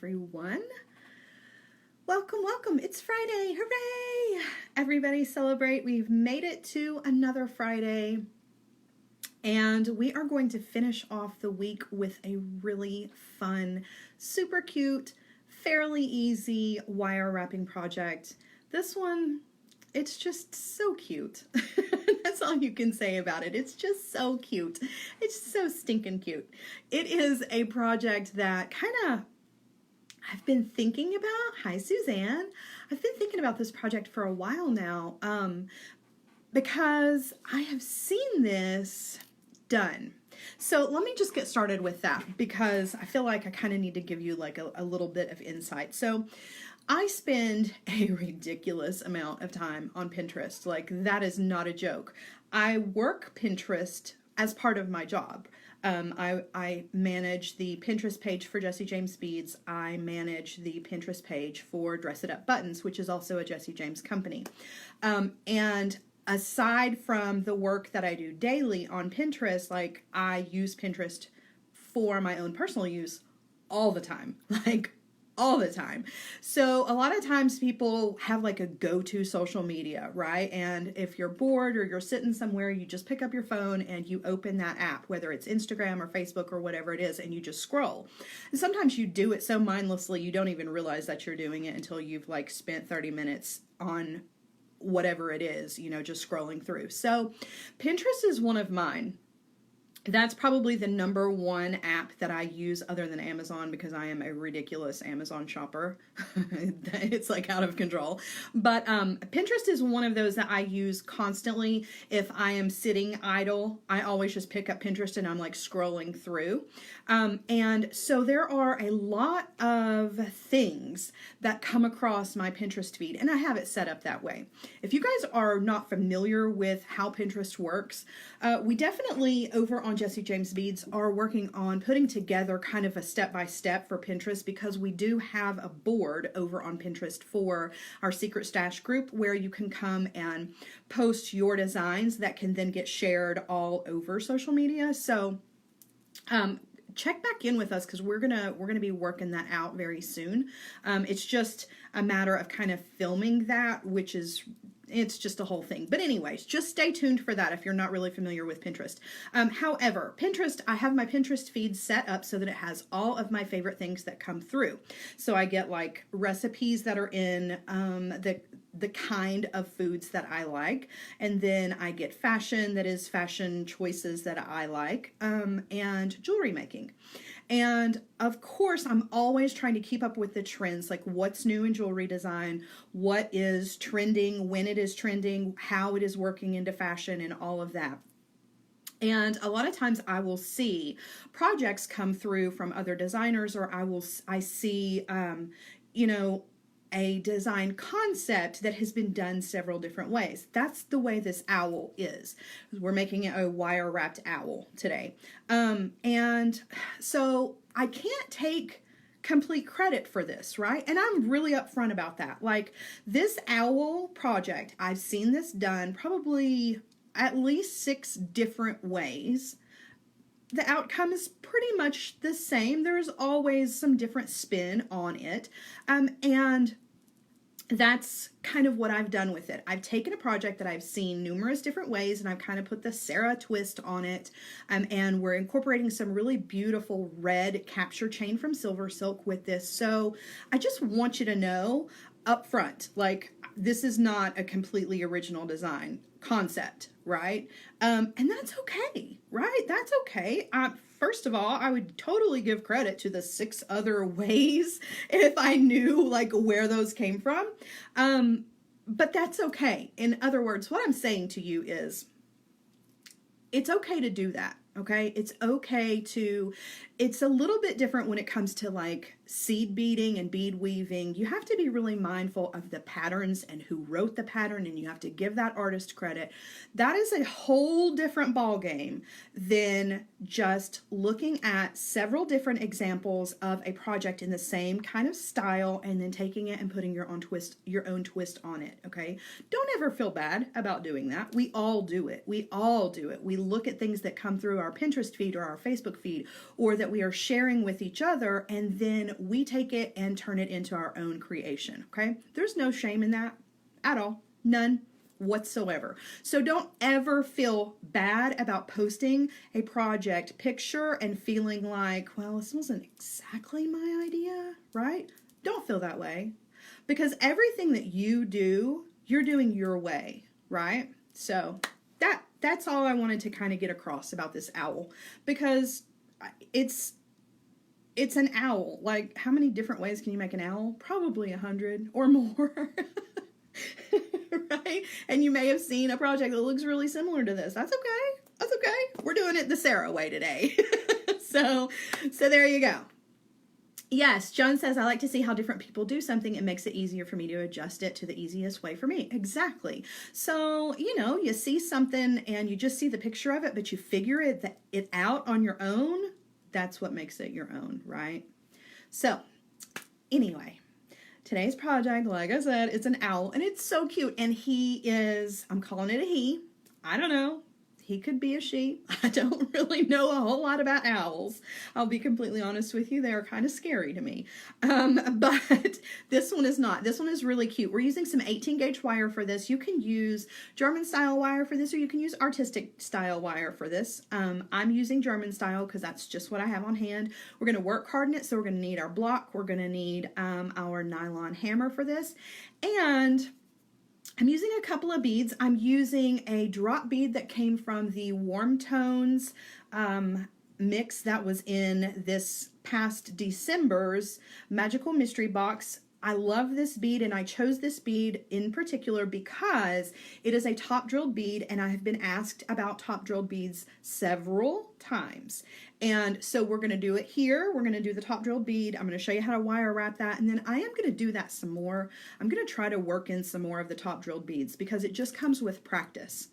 everyone. Welcome, welcome. It's Friday. Hooray! Everybody celebrate. We've made it to another Friday. And we are going to finish off the week with a really fun, super cute, fairly easy wire wrapping project. This one, it's just so cute. That's all you can say about it. It's just so cute. It's so stinking cute. It is a project that I've been thinking about. Hi, Suzanne. I've been thinking about this project for a while now because I have seen this done. So let me just get started with that because I feel like I kind of need to give you like a little bit of insight. So I spend a ridiculous amount of time on Pinterest. Like, that is not a joke. I work Pinterest as part of my job. I manage the Pinterest page for Jesse James Beads. I manage the Pinterest page for Dress It Up Buttons, which is also a Jesse James company. And aside from the work that I do daily on Pinterest, like, I use Pinterest for my own personal use all the time. All the time. So a lot of times people have like a go-to social media, right? And if you're bored or you're sitting somewhere, you just pick up your phone and you open that app, whether it's Instagram or Facebook or whatever it is, and you just scroll. And sometimes you do it so mindlessly you don't even realize that you're doing it until you've like spent 30 minutes on whatever it is, you know, just scrolling through. So Pinterest is one of mine. That's probably the number one app that I use other than Amazon because I am a ridiculous Amazon shopper. It's like out of control. But Pinterest is one of those that I use constantly. If I am sitting idle, I always just pick up Pinterest and I'm like scrolling through. And so there are a lot of things that come across my Pinterest feed, and I have it set up that way. If you guys are not familiar with how Pinterest works, we definitely over on Jesse James Beads are working on putting together kind of a step-by-step for Pinterest because we do have a board over on Pinterest for our Secret Stash group where you can come and post your designs that can then get shared all over social media. So check back in with us because we're gonna be working that out very soon. It's just a matter of kind of filming that, which is it's just a whole thing. But anyways, just stay tuned for that if you're not really familiar with Pinterest. However, Pinterest, I have my Pinterest feed set up so that it has all of my favorite things that come through. So I get like recipes that are in the kind of foods that I like. And then I get fashion that is fashion choices that I like, and jewelry making. And of course, I'm always trying to keep up with the trends, like what's new in jewelry design, what is trending, when it is trending, how it is working into fashion, and all of that. And a lot of times I will see projects come through from other designers, or I see, you know, a design concept that has been done several different ways. That's the way this owl is. We're making it a wire wrapped owl today. And so I can't take complete credit for this, right? And I'm really upfront about that. Like, this owl project, I've seen this done probably at least 6 different ways. The outcome is pretty much the same. There's always some different spin on it. And that's kind of what I've done with it. I've taken a project that I've seen numerous different ways and I've kind of put the Sarah twist on it. And we're incorporating some really beautiful red capture chain from Silver Silk with this. So I just want you to know up front, like, this is not a completely original design concept, right? And that's okay, right? That's okay. First of all, I would totally give credit to the 6 other ways if I knew like where those came from. But that's okay. In other words, what I'm saying to you is it's okay to do that. Okay. It's okay to, it's a little bit different when it comes to like seed beading and bead weaving. You have to be really mindful of the patterns and who wrote the pattern, and you have to give that artist credit. That is a whole different ball game than just looking at several different examples of a project in the same kind of style and then taking it and putting your own twist on it. Okay. Don't ever feel bad about doing that. We all do it. We all do it. We look at things that come through our Pinterest feed or our Facebook feed, or that we are sharing with each other, and then we take it and turn it into our own creation, okay? There's no shame in that at all. None whatsoever. So don't ever feel bad about posting a project picture and feeling like, well, this wasn't exactly my idea, right? Don't feel that way, because everything that you do, you're doing your way, right? So that's all I wanted to kind of get across about this owl, because it's an owl. Like, how many different ways can you make an owl? Probably 100 or more. Right? And you may have seen a project that looks really similar to this. That's okay. That's okay. We're doing it the Sarah way today. So there you go. Yes, Joan says, I like to see how different people do something. It makes it easier for me to adjust it to the easiest way for me. Exactly. So, you see something and you just see the picture of it, but you figure it out on your own. That's what makes it your own, right? So, anyway. Today's project, like I said, it's an owl, and it's so cute, and I'm calling it a he. I don't know. He could be a she. I don't really know a whole lot about owls. I'll be completely honest with you. They are kind of scary to me. But this one is not. This one is really cute. We're using some 18 gauge wire for this. You can use German style wire for this, or you can use artistic style wire for this. I'm using German style because that's just what I have on hand. We're going to work hard in it, so we're going to need our block. We're going to need our nylon hammer for this. And I'm using a couple of beads. I'm using a drop bead that came from the Warm Tones mix that was in this past December's Magical Mystery Box. I love this bead, and I chose this bead in particular because it is a top drilled bead, and I have been asked about top drilled beads several times. And so we're going to do it here. We're going to do the top drilled bead. I'm going to show you how to wire wrap that, and then I am going to do that some more. I'm going to try to work in some more of the top drilled beads because it just comes with practice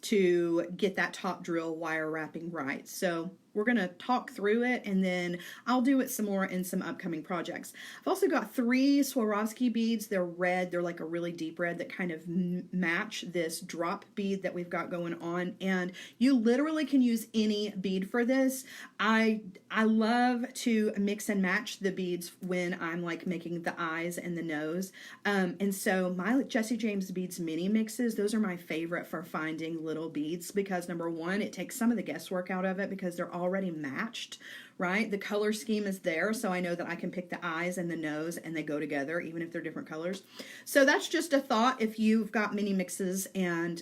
to get that top drill wire wrapping right. So we're going to talk through it, and then I'll do it some more in some upcoming projects. I've also got 3 Swarovski beads. They're red. They're like a really deep red that kind of match this drop bead that we've got going on. And you literally can use any bead for this. I love to mix and match the beads when I'm like making the eyes and the nose. And so my Jessie James Beads mini mixes, those are my favorite for finding little beads because number one, it takes some of the guesswork out of it because they're already matched, right? The color scheme is there, so I know that I can pick the eyes and the nose and they go together even if they're different colors. So that's just a thought. If you've got mini mixes and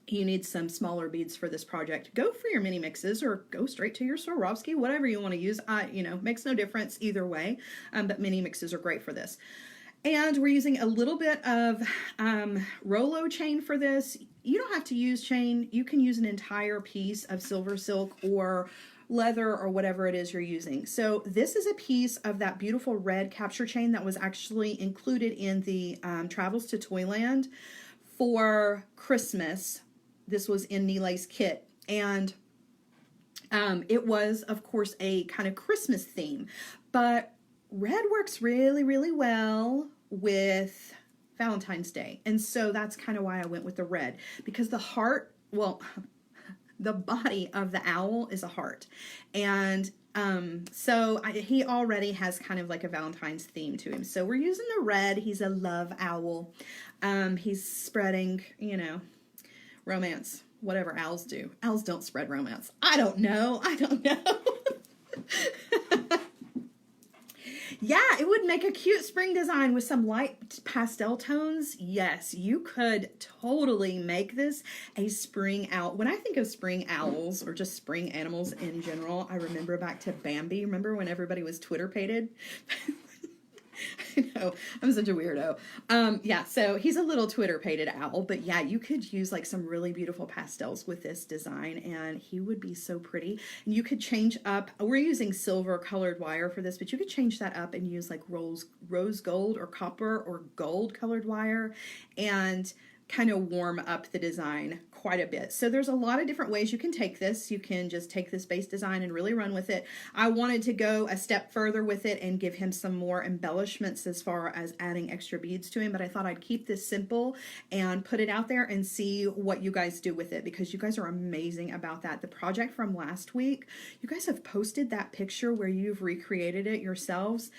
you need some smaller beads for this project, go for your mini mixes or go straight to your Swarovski, whatever you want to use. Makes no difference either way, but mini mixes are great for this. And we're using a little bit of Rolo chain for this. You don't have to use chain. You can use an entire piece of silver silk or leather or whatever it is you're using. So this is a piece of that beautiful red capture chain that was actually included in the Travels to Toyland for Christmas. This was in Nilay's kit. And it was, of course, a kind of Christmas theme. But red works really, really well with Valentine's Day. And so that's kind of why I went with the red, because the heart, well, the body of the owl is a heart. And he already has kind of like a Valentine's theme to him. So we're using the red. He's a love owl. He's spreading, romance, whatever owls do. Owls don't spread romance. I don't know. Yeah, it would make a cute spring design with some light pastel tones. Yes, you could totally make this a spring owl. When I think of spring owls or just spring animals in general, I remember back to Bambi. Remember when everybody was Twitter-pated? I know, I'm such a weirdo. Yeah, so he's a little Twitter-pated owl, but yeah, you could use like some really beautiful pastels with this design, and he would be so pretty. And you could change up, we're using silver colored wire for this, but you could change that up and use like rose gold or copper or gold colored wire. And kind of warm up the design quite a bit. So there's a lot of different ways you can take this. You can just take this base design and really run with it. I wanted to go a step further with it and give him some more embellishments as far as adding extra beads to him, but I thought I'd keep this simple and put it out there and see what you guys do with it, because you guys are amazing about that. The project from last week, you guys have posted that picture where you've recreated it yourselves.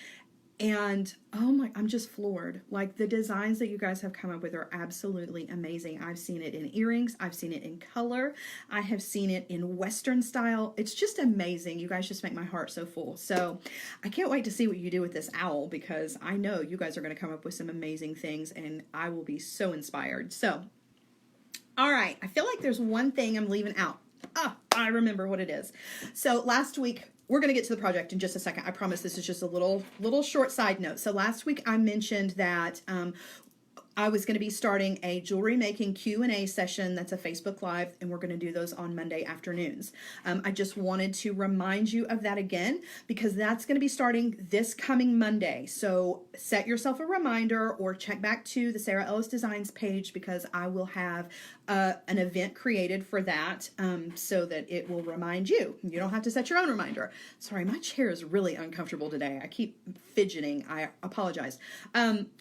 And oh my, I'm just floored. Like, the designs that you guys have come up with are absolutely amazing. I've seen it in earrings. I've seen it in color. I have seen it in Western style. It's just amazing. You guys just make my heart so full. So I can't wait to see what you do with this owl, because I know you guys are going to come up with some amazing things and I will be so inspired. So, all right. I feel like there's one thing I'm leaving out. I remember what it is. So last week, we're going to get to the project in just a second. I promise this is just a little short side note. So last week I mentioned that I was going to be starting a jewelry making Q&A session. That's a Facebook Live, and we're going to do those on Monday afternoons. I just wanted to remind you of that again, because that's going to be starting this coming Monday. So set yourself a reminder or check back to the Sarah Ellis Designs page, because I will have an event created for that, so that it will remind you. You don't have to set your own reminder. Sorry, my chair is really uncomfortable today. I keep fidgeting. I apologize.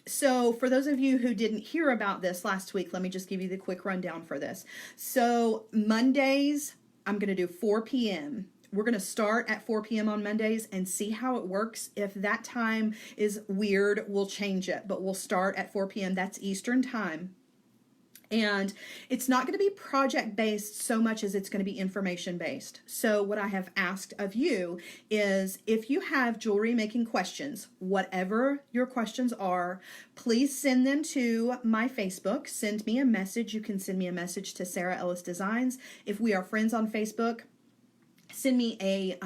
So for those of you who didn't hear about this last week, let me just give you the quick rundown for this. So Mondays, I'm going to do 4 p.m. We're going to start at 4 p.m. on Mondays and see how it works. If that time is weird, we'll change it, but we'll start at 4 p.m. That's Eastern time. And it's not going to be project-based so much as it's going to be information-based. So what I have asked of you is, if you have jewelry making questions, whatever your questions are, please send them to my Facebook. Send me a message. You can send me a message to Sarah Ellis Designs. If we are friends on Facebook, send me a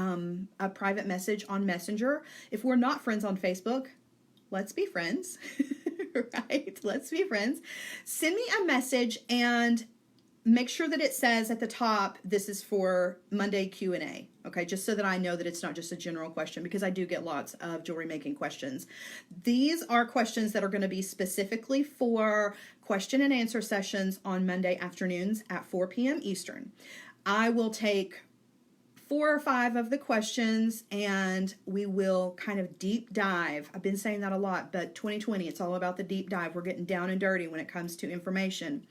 private message on Messenger. If we're not friends on Facebook, let's be friends. Right? Let's be friends. Send me a message and make sure that it says at the top, this is for Monday Q&A. Okay, just so that I know that it's not just a general question, because I do get lots of jewelry making questions. These are questions that are going to be specifically for question and answer sessions on Monday afternoons at 4 p.m. Eastern. I will take 4 or 5 of the questions and we will kind of deep dive. I've been saying that a lot, but 2020, it's all about the deep dive. We're getting down and dirty when it comes to information.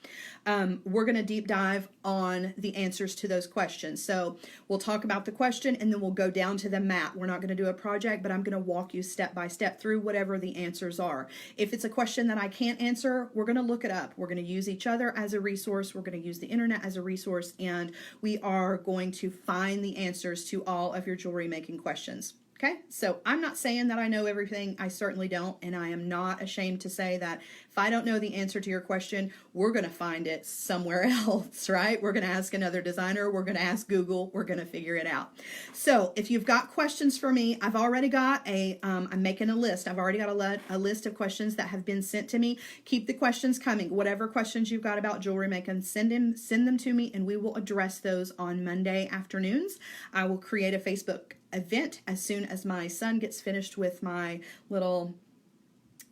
We're going to deep dive on the answers to those questions. So we'll talk about the question and then we'll go down to the mat. We're not going to do a project, but I'm going to walk you step by step through whatever the answers are. If it's a question that I can't answer, we're going to look it up. We're going to use each other as a resource. We're going to use the internet as a resource, and we are going to find the answers to all of your jewelry making questions. Okay, so I'm not saying that I know everything. I certainly don't, and I am not ashamed to say that if I don't know the answer to your question, we're going to find it somewhere else, right? We're going to ask another designer. We're going to ask Google. We're going to figure it out. So if you've got questions for me, I've already got I'm making a list. I've already got a list of questions that have been sent to me. Keep the questions coming. Whatever questions you've got about jewelry making, send them to me, and we will address those on Monday afternoons. I will create a Facebook event as soon as my son gets finished with my little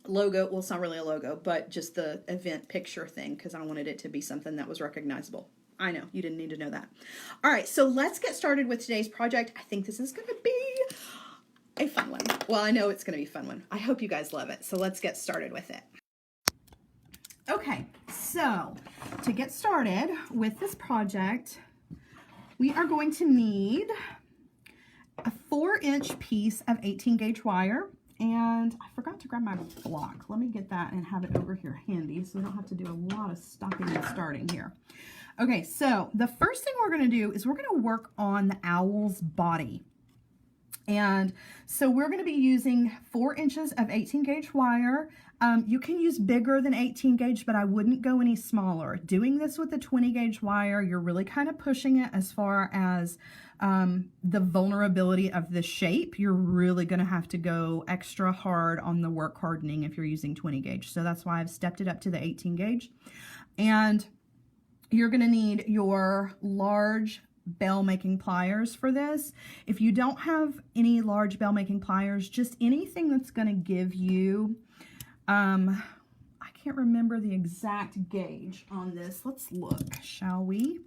logo. Well, it's not really a logo, but just the event picture thing, because I wanted it to be something that was recognizable. I know, you didn't need to know that. All right, so let's get started with today's project. I think this is going to be a fun one. Well, I know it's going to be a fun one. I hope you guys love it. So let's get started with it. Okay, so to get started with this project, we are going to need a 4-inch piece of 18 gauge wire, and I forgot to grab my block. Let me get that and have it over here handy so we don't have to do a lot of stopping and starting here. Okay, so the first thing we're going to do is we're going to work on the owl's body. And so we're going to be using 4 inches of 18 gauge wire. You can use bigger than 18 gauge, but I wouldn't go any smaller. Doing this with the 20 gauge wire, you're really kind of pushing it as far as the vulnerability of the shape. You're really going to have to go extra hard on the work hardening if you're using 20 gauge. So that's why I've stepped it up to the 18 gauge. And you're going to need your large bell making pliers for this. If you don't have any large bell making pliers, just anything that's going to give you I can't remember the exact gauge on this. Let's look, shall we?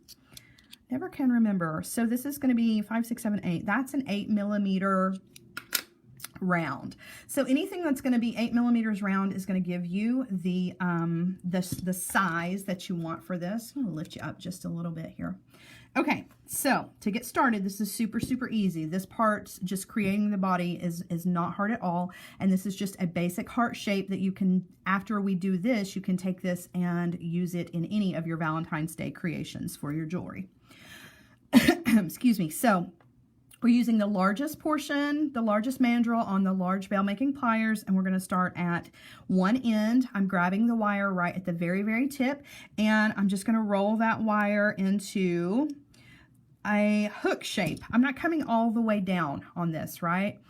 Never can remember. So this is going to be 5, 6, 7, 8. That's an 8mm round. So anything that's going to be 8mm round is going to give you the size that you want for this. I'm going to lift you up just a little bit here. Okay, so to get started, this is super, super easy. This part, just creating the body, is not hard at all. And this is just a basic heart shape that you can, after we do this, you can take this and use it in any of your Valentine's Day creations for your jewelry. Excuse me. So we're using the largest portion, the largest mandrel on the large bail making pliers, and we're going to start at one end. I'm grabbing the wire right at the very, very tip, and I'm just going to roll that wire into a hook shape. I'm not coming all the way down on this, right?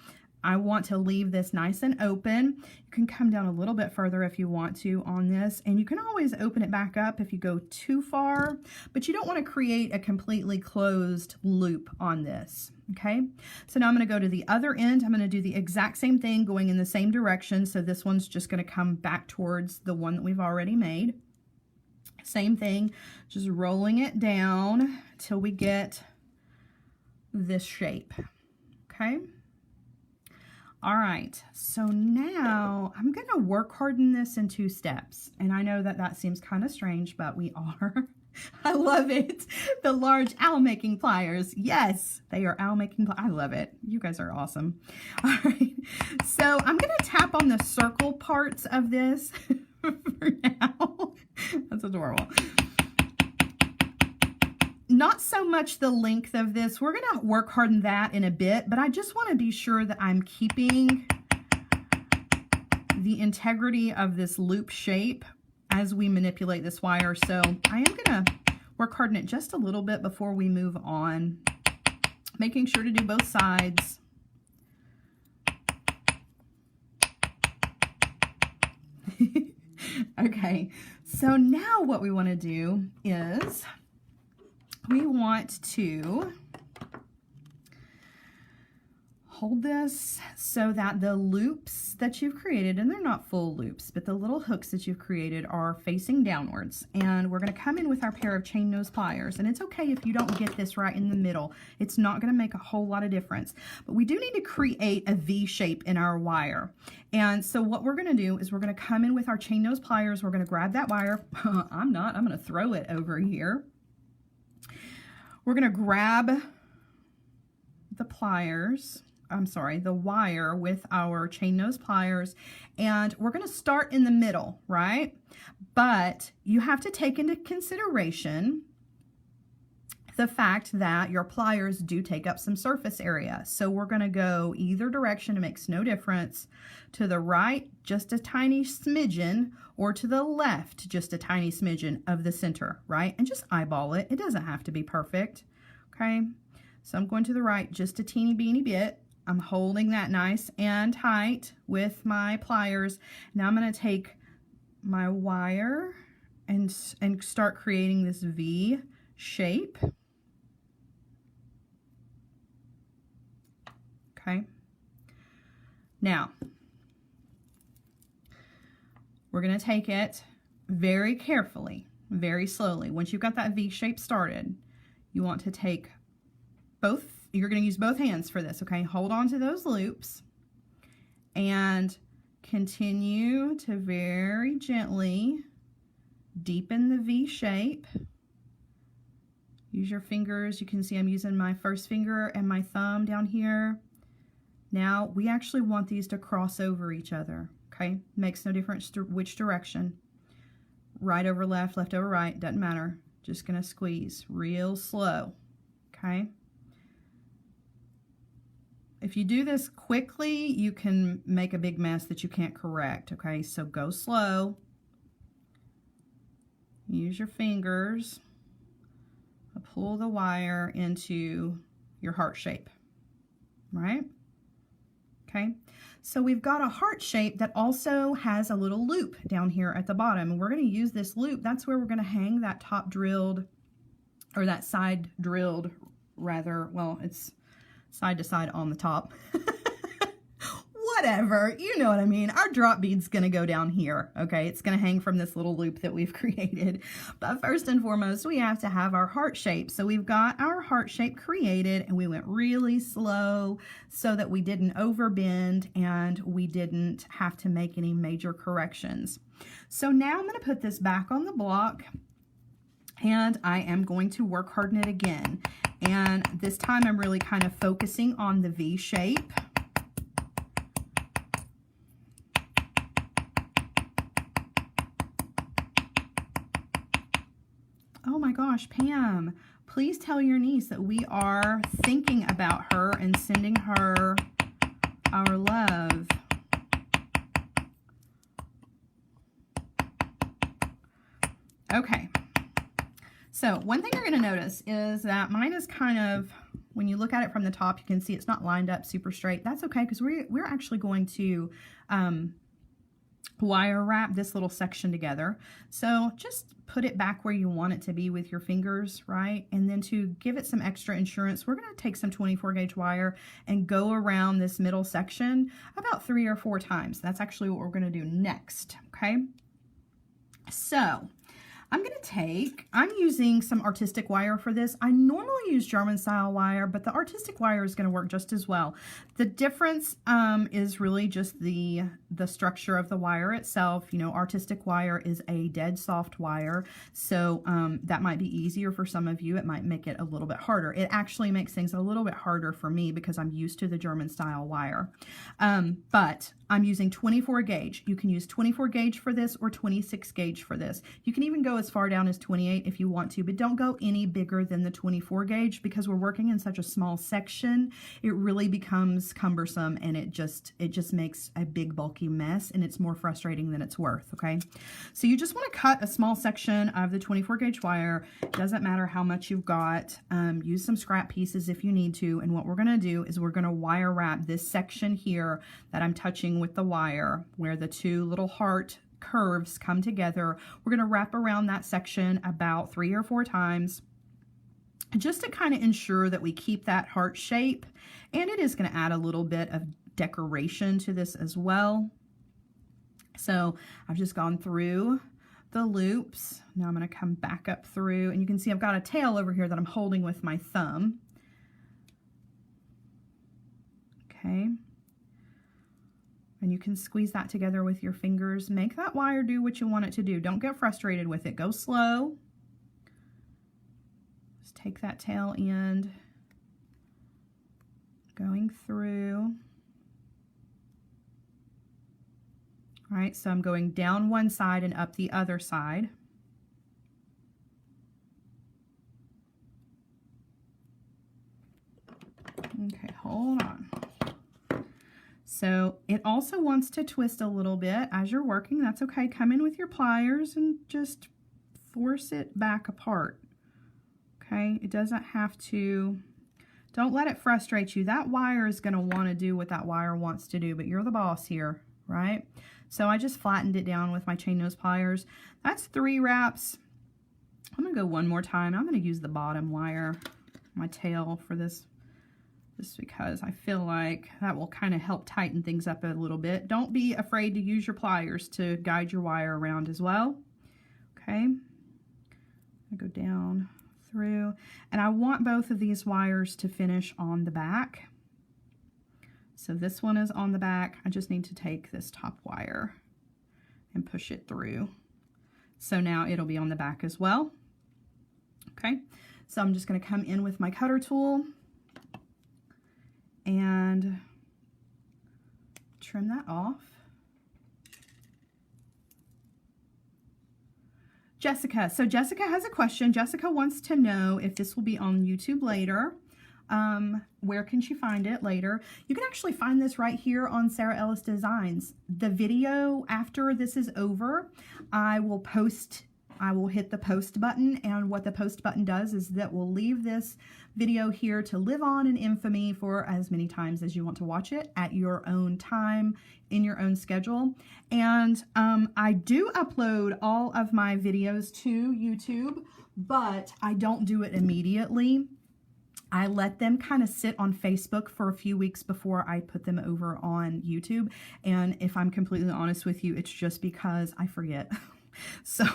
I want to leave this nice and open. You can come down a little bit further if you want to on this, and you can always open it back up if you go too far, but you don't want to create a completely closed loop on this, okay? So now I'm going to go to the other end. I'm going to do the exact same thing going in the same direction, so this one's just going to come back towards the one that we've already made. Same thing, just rolling it down till we get this shape, okay? All right, so now I'm going to work harden this in 2 steps. And I know that that seems kind of strange, but we are. I love it. The large owl making pliers. Yes, they are owl making pliers. I love it. You guys are awesome. All right, so I'm going to tap on the circle parts of this for now. That's adorable. Not so much the length of this. We're going to work harden that in a bit, but I just want to be sure that I'm keeping the integrity of this loop shape as we manipulate this wire. So I am going to work harden it just a little bit before we move on, making sure to do both sides. Okay, so now what we want to do is we want to hold this so that the loops that you've created, and they're not full loops, but the little hooks that you've created are facing downwards. And we're going to come in with our pair of chain nose pliers. And it's okay if you don't get this right in the middle. It's not going to make a whole lot of difference. But we do need to create a V shape in our wire. And so what we're going to do is we're going to come in with our chain nose pliers. We're going to grab that wire. I'm going to throw it over here. We're going to grab the pliers. I'm sorry, the wire with our chain nose pliers, and we're going to start in the middle, right? But you have to take into consideration the fact that your pliers do take up some surface area. So we're going to go either direction. It makes no difference. To the right, just a tiny smidgen, or to the left, just a tiny smidgen of the center, right? And just eyeball it. It doesn't have to be perfect, okay? So I'm going to the right just a teeny beeny bit. I'm holding that nice and tight with my pliers. Now I'm going to take my wire and start creating this V shape. Okay. Now, we're going to take it very carefully, very slowly. Once you've got that V shape started, you want to take both. You're going to use both hands for this, okay? Hold on to those loops and continue to very gently deepen the V shape. Use your fingers. You can see I'm using my first finger and my thumb down here. Now, we actually want these to cross over each other, okay? Makes no difference which direction. Right over left, left over right, doesn't matter. Just going to squeeze real slow, okay? If you do this quickly, you can make a big mess that you can't correct, okay? So go slow. Use your fingers. Pull the wire into your heart shape, right? Okay, so we've got a heart shape that also has a little loop down here at the bottom. And we're going to use this loop. That's where we're going to hang that top drilled, or that side drilled, rather. Well, it's side to side on the top. whatever, you know what I mean. Our drop bead's gonna go down here, okay? It's gonna hang from this little loop that we've created. But first and foremost, we have to have our heart shape. So we've got our heart shape created, and we went really slow so that we didn't overbend and we didn't have to make any major corrections. So now I'm gonna put this back on the block, and I am going to work harden it again. And this time I'm really kind of focusing on the V shape. Oh my gosh, Pam, please tell your niece that we are thinking about her and sending her our love. Okay. So one thing you're going to notice is that mine is kind of, when you look at it from the top, you can see it's not lined up super straight. That's okay, because we're actually going to wire wrap this little section together. So just put it back where you want it to be with your fingers, right? And then to give it some extra insurance, we're going to take some 24 gauge wire and go around this middle section about 3 or 4 times. That's actually what we're going to do next, okay? So I'm using some artistic wire for this. I normally use German style wire, but the artistic wire is going to work just as well. The difference is really just the structure of the wire itself. You know, artistic wire is a dead soft wire, so that might be easier for some of you. It might make it a little bit harder. It actually makes things a little bit harder for me because I'm used to the German style wire. But I'm using 24 gauge. You can use 24 gauge for this or 26 gauge for this. You can even go as far down as 28 if you want to, but don't go any bigger than the 24 gauge because we're working in such a small section. It really becomes cumbersome, and it just makes a big bulky mess, and it's more frustrating than it's worth, okay? So you just want to cut a small section of the 24 gauge wire. It doesn't matter how much you've got. Use some scrap pieces if you need to, and what we're going to do is we're going to wire wrap this section here that I'm touching with the wire where the 2 little heart curves come together. We're going to wrap around that section about 3 or 4 times just to kind of ensure that we keep that heart shape, and it is going to add a little bit of decoration to this as well. So I've just gone through the loops. Now I'm going to come back up through, and you can see I've got a tail over here that I'm holding with my thumb. Okay. And you can squeeze that together with your fingers. Make that wire do what you want it to do. Don't get frustrated with it. Go slow. Just take that tail end, going through. All right, so I'm going down one side and up the other side. Okay, hold on. So it also wants to twist a little bit as you're working. That's okay. Come in with your pliers and just force it back apart. Okay, it doesn't have to. Don't let it frustrate you. That wire is going to want to do what that wire wants to do, but you're the boss here, right? So I just flattened it down with my chain nose pliers. That's 3 wraps. I'm going to go one more time. I'm going to use the bottom wire, my tail, for this. Just because I feel like that will kind of help tighten things up a little bit. Don't be afraid to use your pliers to guide your wire around as well. Okay, I go down through, and I want both of these wires to finish on the back. So this one is on the back. I just need to take this top wire and push it through. So now it'll be on the back as well. Okay, so I'm just going to come in with my cutter tool and trim that off. Jessica. So Jessica has a question. Jessica wants to know if this will be on YouTube later. Where can she find it later? You can actually find this right here on Sarah Ellis Designs. The video after this is over, I will hit the post button, and what the post button does is that we'll leave this video here to live on in infamy for as many times as you want to watch it at your own time, in your own schedule. And I do upload all of my videos to YouTube, but I don't do it immediately. I let them kind of sit on Facebook for a few weeks before I put them over on YouTube. And if I'm completely honest with you, it's just because I forget. So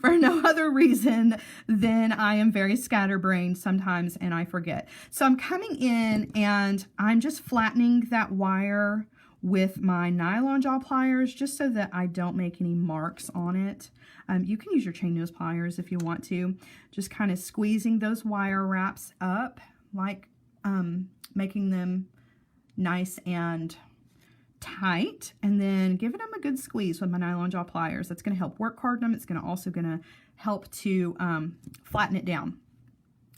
for no other reason than I am very scatterbrained sometimes and I forget. So I'm coming in and I'm just flattening that wire with my nylon jaw pliers just so that I don't make any marks on it. You can use your chain nose pliers if you want to. Just kind of squeezing those wire wraps up, like making them nice and tight, and then giving them a good squeeze with my nylon jaw pliers. That's going to help work harden them. It's going to also help to flatten it down.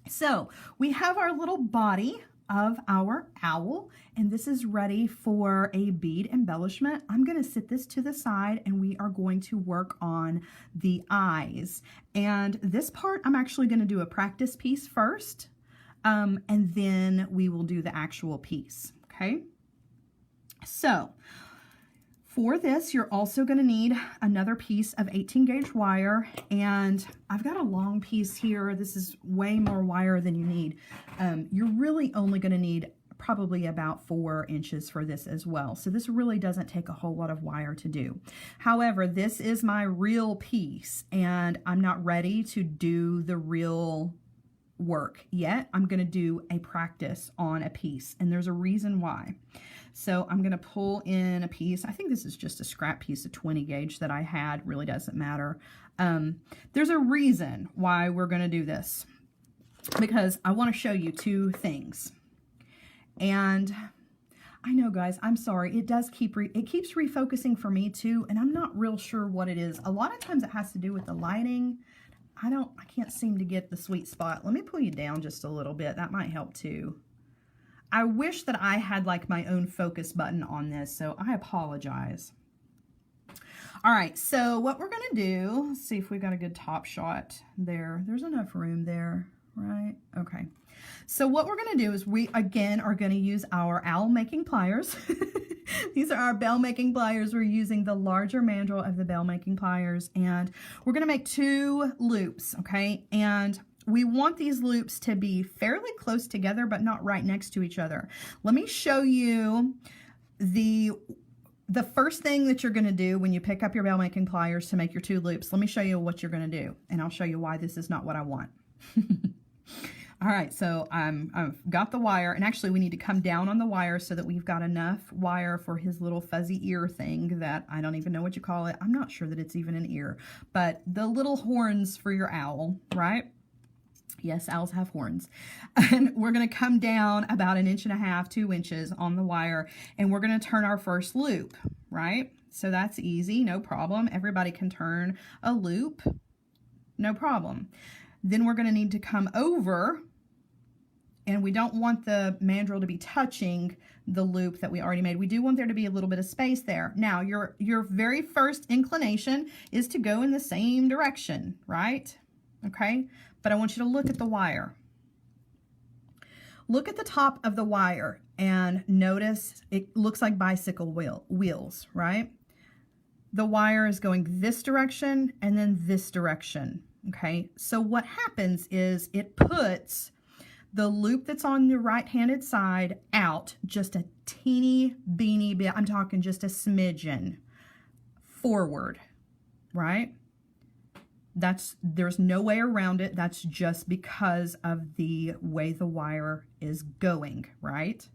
So we have our little body of our owl, and this is ready for a bead embellishment. I'm going to sit this to the side and we are going to work on the eyes. And this part I'm actually going to do a practice piece first, and then we will do the actual piece. Okay, so for this, you're also going to need another piece of 18 gauge wire, and I've got a long piece here. This is way more wire than you need. You're really only going to need probably about 4 inches for this as well. So this really doesn't take a whole lot of wire to do. However, this is my real piece, and I'm not ready to do the real work yet. I'm going to do a practice on a piece, and there's a reason why. So I'm going to pull in a piece. I think this is just a scrap piece of 20 gauge that I had. Really doesn't matter. There's a reason why we're going to do this, because I want to show you 2 things. And I know, guys, I'm sorry. It does keeps refocusing for me too, and I'm not real sure what it is. A lot of times it has to do with the lighting. I can't seem to get the sweet spot. Let me pull you down just a little bit. That might help too. I wish that I had like my own focus button on this, so I apologize. All right, so what we're gonna do, let's see if we've got a good top shot there. There's enough room there, right? Okay. So what we're gonna do is we, again, are gonna use our owl making pliers. These are our bell making pliers. We're using the larger mandrel of the bell making pliers, and we're gonna make 2 loops, okay? And we want these loops to be fairly close together, but not right next to each other. Let me show you the first thing that you're going to do when you pick up your bell making pliers to make your 2 loops. Let me show you what you're going to do, and I'll show you why this is not what I want. All right, so I've got the wire, and actually we need to come down on the wire so that we've got enough wire for his little fuzzy ear thing that I don't even know what you call it. I'm not sure that it's even an ear, but the little horns for your owl, right? Yes, owls have horns. And we're going to come down about 1.5 inches, 2 inches on the wire, and we're going to turn our first loop, right? So that's easy, no problem. Everybody can turn a loop, no problem. Then we're going to need to come over, and we don't want the mandrel to be touching the loop that we already made. We do want there to be a little bit of space there. Now, your very first inclination is to go in the same direction, right? Okay, but I want you to look at the wire. Look at the top of the wire and notice it looks like bicycle wheels, right? The wire is going this direction and then this direction, okay? So what happens is it puts the loop that's on the right-handed side out just a teeny beeny bit. I'm talking just a smidgen forward, right? There's no way around it. That's just because of the way the wire is going, right?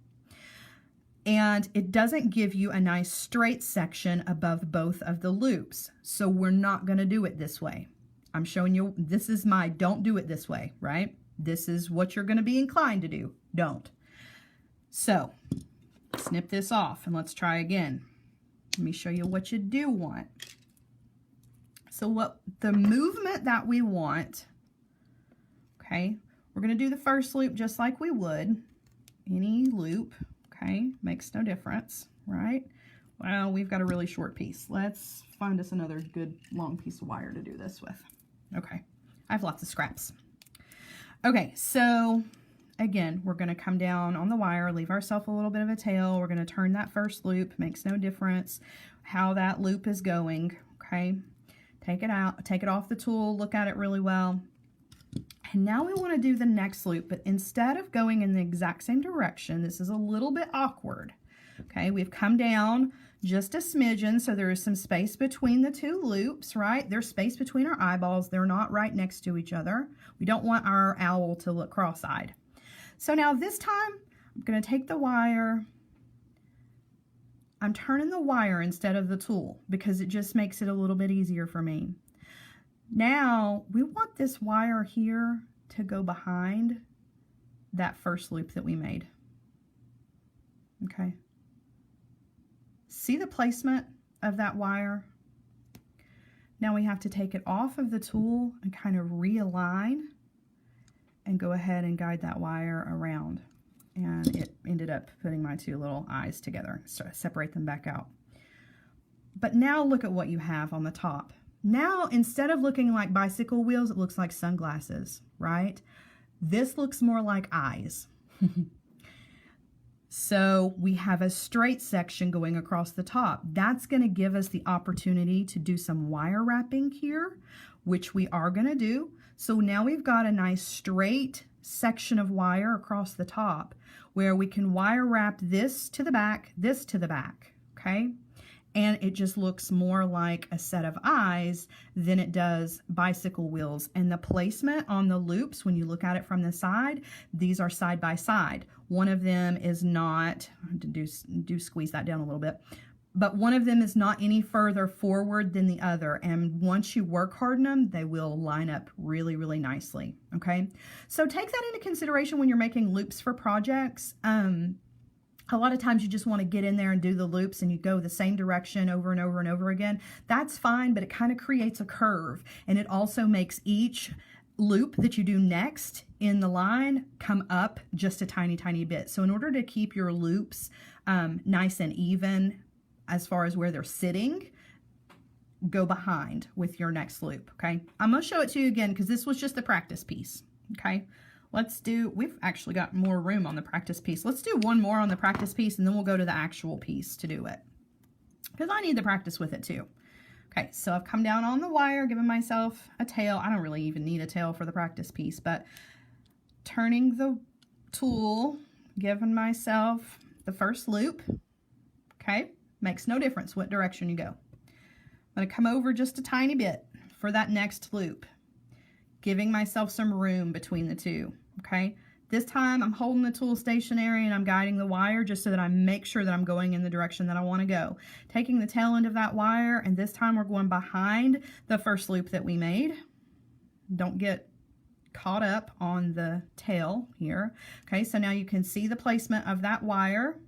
And it doesn't give you a nice straight section above both of the loops. So we're not going to do it this way. I'm showing you, this is my don't do it this way, right? This is what you're going to be inclined to do. Don't. So snip this off and let's try again. Let me show you what you do want. So what the movement that we want, okay, we're going to do the first loop just like we would any loop, okay, makes no difference, right? Well, we've got a really short piece. Let's find us another good long piece of wire to do this with. Okay, I have lots of scraps. Okay, so again, we're going to come down on the wire, leave ourselves a little bit of a tail. We're going to turn that first loop, makes no difference how that loop is going, okay? Take it out, take it off the tool, look at it really well. And now we want to do the next loop, but instead of going in the exact same direction, this is a little bit awkward. Okay, we've come down just a smidgen, so there is some space between the two loops, right? There's space between our eyeballs. They're not right next to each other. We don't want our owl to look cross-eyed. So now this time, I'm going to take the wire. I'm turning the wire instead of the tool because it just makes it a little bit easier for me. Now, we want this wire here to go behind that first loop that we made. Okay. See the placement of that wire? Now we have to take it off of the tool and kind of realign and go ahead and guide that wire around. And it ended up putting my two little eyes together, so separate them back out. But now look at what you have on the top. Now, instead of looking like bicycle wheels, it looks like sunglasses, right? This looks more like eyes. So we have a straight section going across the top. That's going to give us the opportunity to do some wire wrapping here, which we are going to do. So now we've got a nice straight section of wire across the top where we can wire wrap this to the back, okay? And it just looks more like a set of eyes than it does bicycle wheels. And the placement on the loops, when you look at it from the side, these are side by side. One of them is not, I have to do squeeze that down a little bit, but one of them is not any further forward than the other. And once you work harden them, they will line up really, really nicely, okay? So take that into consideration when you're making loops for projects. A lot of times you just want to get in there and do the loops and you go the same direction over and over and over again. That's fine, but it kind of creates a curve, and it also makes each loop that you do next in the line come up just a tiny, tiny bit. So in order to keep your loops nice and even as far as where they're sitting, go behind with your next loop, okay? I'm going to show it to you again because this was just the practice piece, okay? We've actually got more room on the practice piece. Let's do one more on the practice piece and then we'll go to the actual piece to do it. Because I need to practice with it too. Okay, so I've come down on the wire, giving myself a tail. I don't really even need a tail for the practice piece, but turning the tool, giving myself the first loop, okay? Makes no difference what direction you go. I'm gonna come over just a tiny bit for that next loop, giving myself some room between the two, okay? This time I'm holding the tool stationary and I'm guiding the wire just so that I make sure that I'm going in the direction that I want to go. Taking the tail end of that wire, and this time we're going behind the first loop that we made. Don't get caught up on the tail here. Okay, so now you can see the placement of that wire.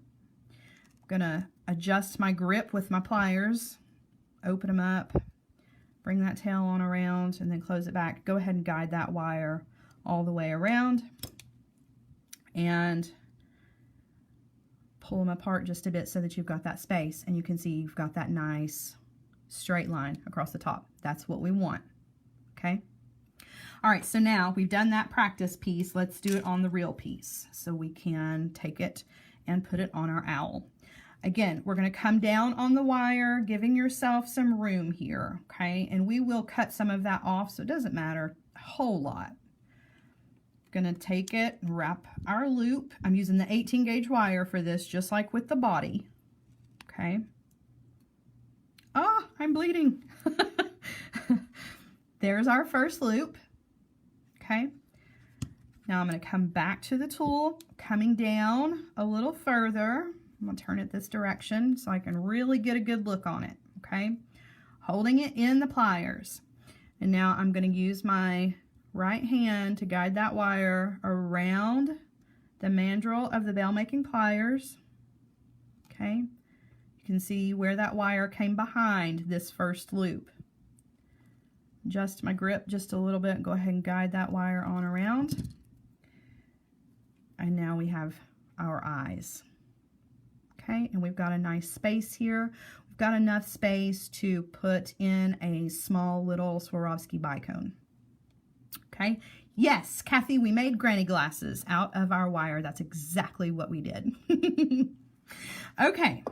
I'm gonna adjust my grip with my pliers, open them up, bring that tail on around, and then close it back. Go ahead and guide that wire all the way around and pull them apart just a bit so that you've got that space, and you can see you've got that nice straight line across the top. That's what we want, okay? All right, so now we've done that practice piece. Let's do it on the real piece so we can take it and put it on our owl. Again, we're going to come down on the wire, giving yourself some room here, okay? And we will cut some of that off, so it doesn't matter a whole lot. Going to take it and wrap our loop. I'm using the 18 gauge wire for this, just like with the body, okay? Oh, I'm bleeding. There's our first loop, okay? Now I'm going to come back to the tool, coming down a little further. I'm going to turn it this direction so I can really get a good look on it, okay? Holding it in the pliers. And now I'm going to use my right hand to guide that wire around the mandrel of the bell making pliers, okay? You can see where that wire came behind this first loop. Adjust my grip just a little bit and go ahead and guide that wire on around. And now we have our eyes. Okay, and we've got a nice space here. We've got enough space to put in a small little Swarovski bicone. Okay, yes, Kathy, we made granny glasses out of our wire. That's exactly what we did. Okay,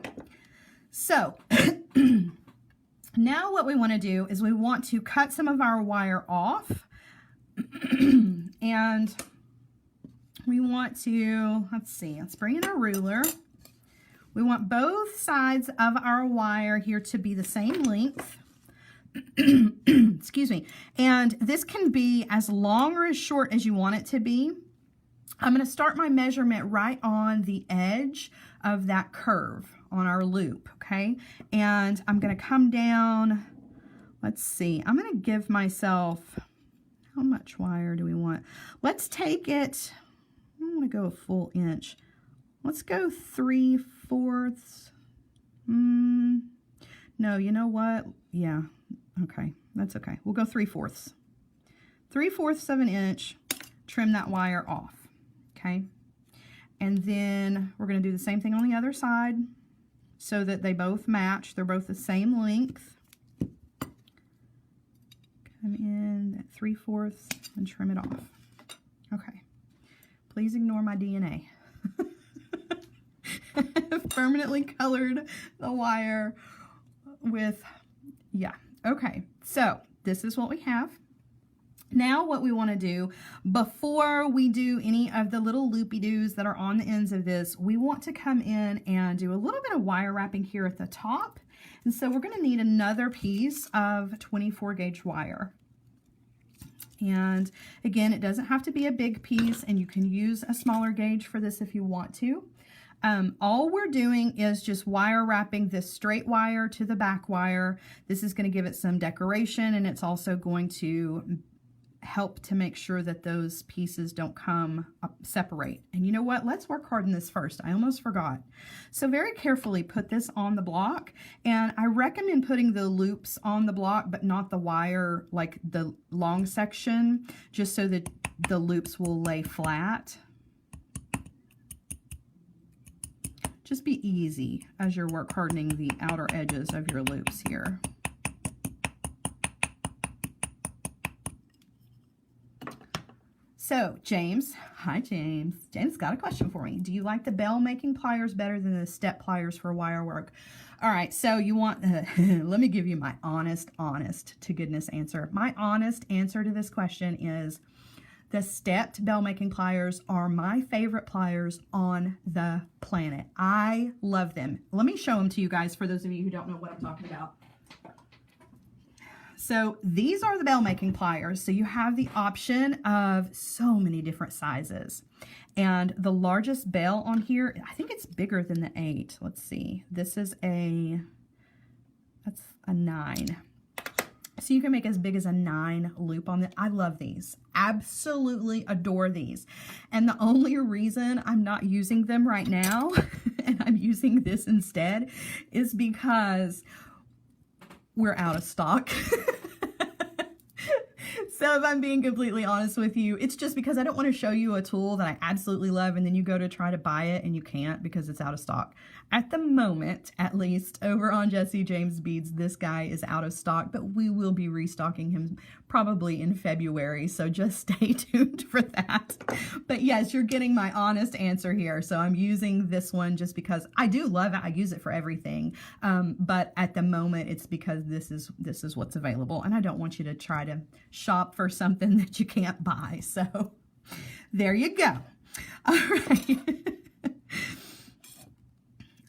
so now what we want to do is we want to cut some of our wire off And we want to, let's see, let's bring in our ruler. We want both sides of our wire here to be the same length. Excuse me. And this can be as long or as short as you want it to be. I'm going to start my measurement right on the edge of that curve on our loop, okay? And I'm going to come down, let's see, I'm going to give myself, how much wire do we want? Let's take it, I want to go a full inch. Let's go 3/4. No, you know what? Yeah, okay, that's okay. We'll go 3/4. 3/4 of an inch, trim that wire off, okay? And then we're going to do the same thing on the other side so that they both match. They're both the same length. Come in at 3/4 and trim it off. Okay. Please ignore my DNA. Permanently colored the wire with, yeah. Okay, so this is what we have. Now what we want to do, before we do any of the little loopy-doos that are on the ends of this, we want to come in and do a little bit of wire wrapping here at the top. And so we're going to need another piece of 24 gauge wire. And again, it doesn't have to be a big piece, and you can use a smaller gauge for this if you want to. All we're doing is just wire wrapping this straight wire to the back wire. This is going to give it some decoration, and it's also going to help to make sure that those pieces don't come up, separate. And you know what? Let's work hard on this first. I almost forgot. So very carefully put this on the block, and I recommend putting the loops on the block, but not the wire, like the long section, just so that the loops will lay flat. Just be easy as you're work hardening the outer edges of your loops here. So, James, hi James. James got a question for me. Do you like the bell making pliers better than the step pliers for wire work? All right, so you want, let me give you my honest to goodness answer. My honest answer to this question is the stepped bell making pliers are my favorite pliers on the planet. I love them. Let me show them to you guys for those of you who don't know what I'm talking about. So these are the bell making pliers. So you have the option of so many different sizes. And the largest bell on here, I think it's bigger than the 8. Let's see. This is that's a 9. So you can make as big as a 9 loop on it. I love these. Absolutely adore these. And the only reason I'm not using them right now, and I'm using this instead, is because we're out of stock. So if I'm being completely honest with you, it's just because I don't want to show you a tool that I absolutely love and then you go to try to buy it and you can't because it's out of stock. At the moment, at least, over on Jesse James Beads, this guy is out of stock, but we will be restocking him probably in February, so just stay tuned for that. But yes, you're getting my honest answer here. So I'm using this one just because I do love it. I use it for everything, but at the moment, it's because this is what's available, and I don't want you to try to shop for something that you can't buy. So there you go. All right.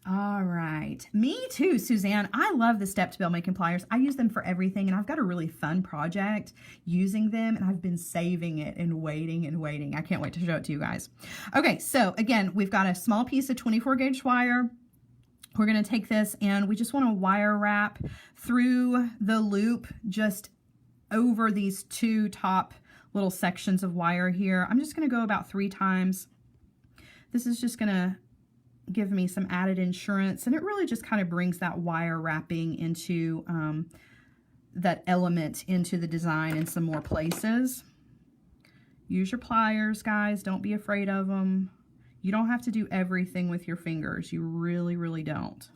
All right. Me too, Suzanne. I love the stepped bell making pliers. I use them for everything, and I've got a really fun project using them, and I've been saving it and waiting and waiting. I can't wait to show it to you guys. Okay, so again, we've got a small piece of 24 gauge wire. We're going to take this and we just want to wire wrap through the loop just over these 2 top little sections of wire here. I'm just going to go about 3 times. This is just going to give me some added insurance, and it really just kind of brings that wire wrapping into that element into the design in some more places. Use your pliers, guys. Don't be afraid of them. You don't have to do everything with your fingers. You really, really don't.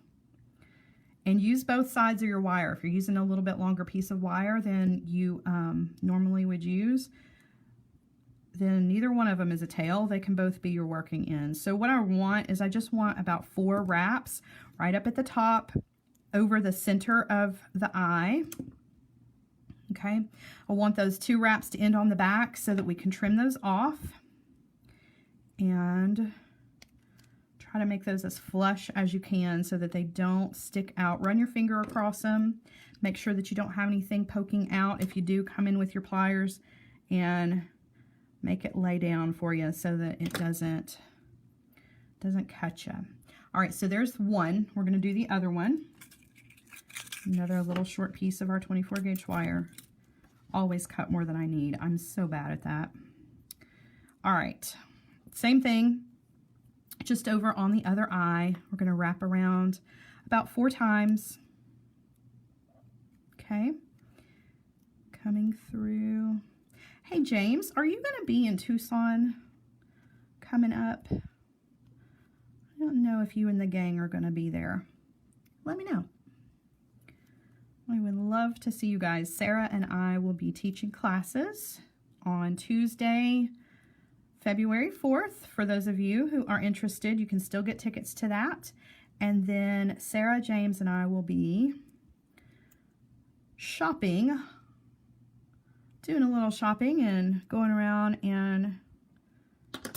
And use both sides of your wire. If you're using a little bit longer piece of wire than you normally would use, then neither one of them is a tail. They can both be your working ends. So what I want is I just want about 4 wraps right up at the top over the center of the eye. Okay, I want those 2 wraps to end on the back so that we can trim those off and try to make those as flush as you can so that they don't stick out. Run your finger across them. Make sure that you don't have anything poking out. If you do, come in with your pliers and make it lay down for you so that it doesn't cut you. All right, so there's one. We're going to do the other one. Another little short piece of our 24 gauge wire. Always cut more than I need. I'm so bad at that. All right, same thing, just over on the other eye. We're going to wrap around about 4 times. Okay, coming through. Hey James, are you going to be in Tucson coming up? I don't know if you and the gang are going to be there. Let me know. I would love to see you guys. Sarah and I will be teaching classes on Tuesday, February 4th. For those of you who are interested, you can still get tickets to that. And then Sarah, James, and I will be shopping, doing a little shopping and going around and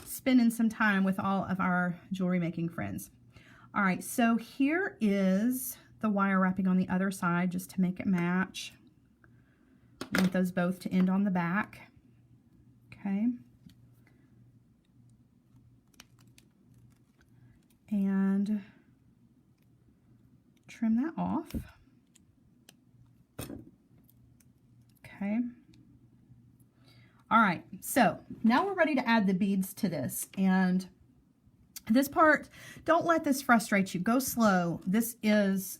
spending some time with all of our jewelry making friends. All right, so here is the wire wrapping on the other side just to make it match. I want those both to end on the back. Okay. And trim that off. Okay. All right, so now we're ready to add the beads to this. And this part, don't let this frustrate you. Go slow. This is,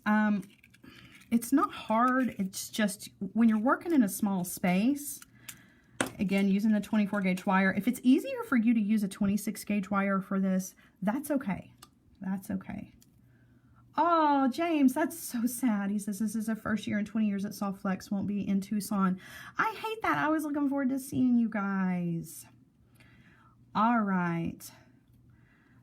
it's not hard. It's just when you're working in a small space, again, using the 24 gauge wire, if it's easier for you to use a 26 gauge wire for this, that's okay. That's okay. Oh, James, that's so sad. He says this is the first year in 20 years that Soft Flex won't be in Tucson. I hate that. I was looking forward to seeing you guys. All right.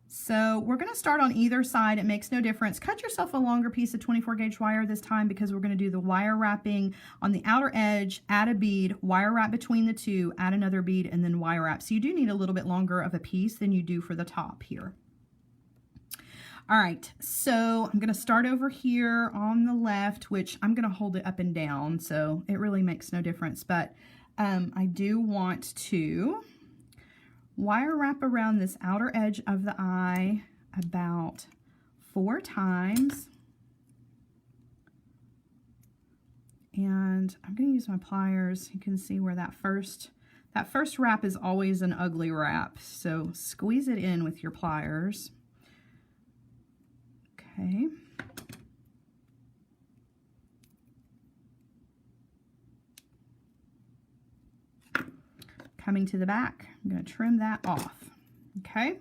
So we're going to start on either side. It makes no difference. Cut yourself a longer piece of 24 gauge wire this time because we're going to do the wire wrapping on the outer edge, add a bead, wire wrap between the two, add another bead, and then wire wrap. So you do need a little bit longer of a piece than you do for the top here. All right, so I'm going to start over here on the left, which I'm going to hold it up and down, so it really makes no difference. But I do want to wire wrap around this outer edge of the eye about 4 times. And I'm going to use my pliers. You can see where that first wrap is always an ugly wrap. So squeeze it in with your pliers. Okay. Coming to the back, I'm going to trim that off. Okay.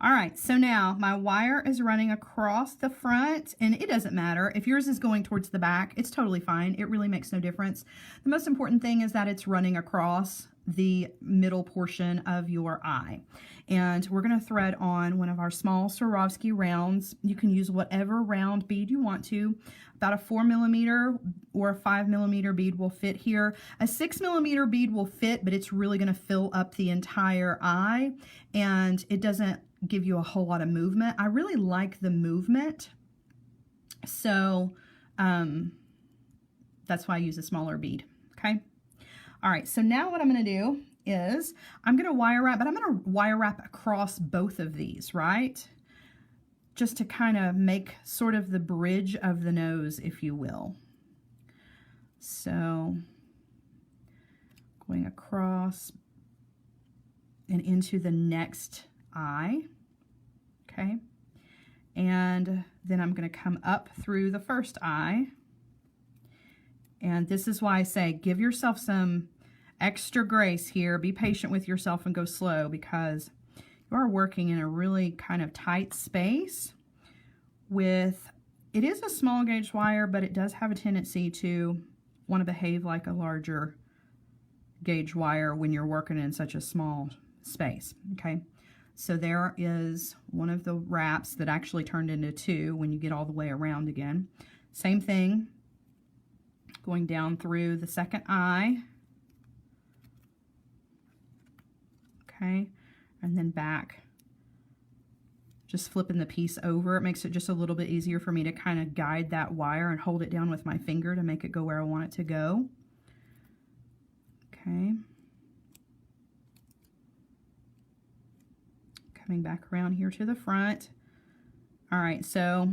All right, so now my wire is running across the front, and it doesn't matter. If yours is going towards the back, it's totally fine. It really makes no difference. The most important thing is that it's running across the middle portion of your eye. And we're going to thread on one of our small Swarovski rounds. You can use whatever round bead you want to. About a 4mm or a 5mm bead will fit here. A 6mm bead will fit, but it's really going to fill up the entire eye, and it doesn't give you a whole lot of movement. I really like the movement, so that's why I use a smaller bead. Okay. All right, so now what I'm going to do is I'm going to wire wrap, but I'm going to wire wrap across both of these, right? Just to kind of make sort of the bridge of the nose, if you will. So going across and into the next eye, okay? And then I'm going to come up through the first eye. And this is why I say give yourself some extra grace here. Be patient with yourself and go slow, because you are working in a really kind of tight space with, it is a small gauge wire, but it does have a tendency to want to behave like a larger gauge wire when you're working in such a small space. Okay, so there is one of the wraps that actually turned into 2 when you get all the way around again. Same thing. going down through the second eye. Okay, and then back. Just flipping the piece over. It makes it just a little bit easier for me to kind of guide that wire and hold it down with my finger to make it go where I want it to go. Okay. Coming back around here to the front. All right, so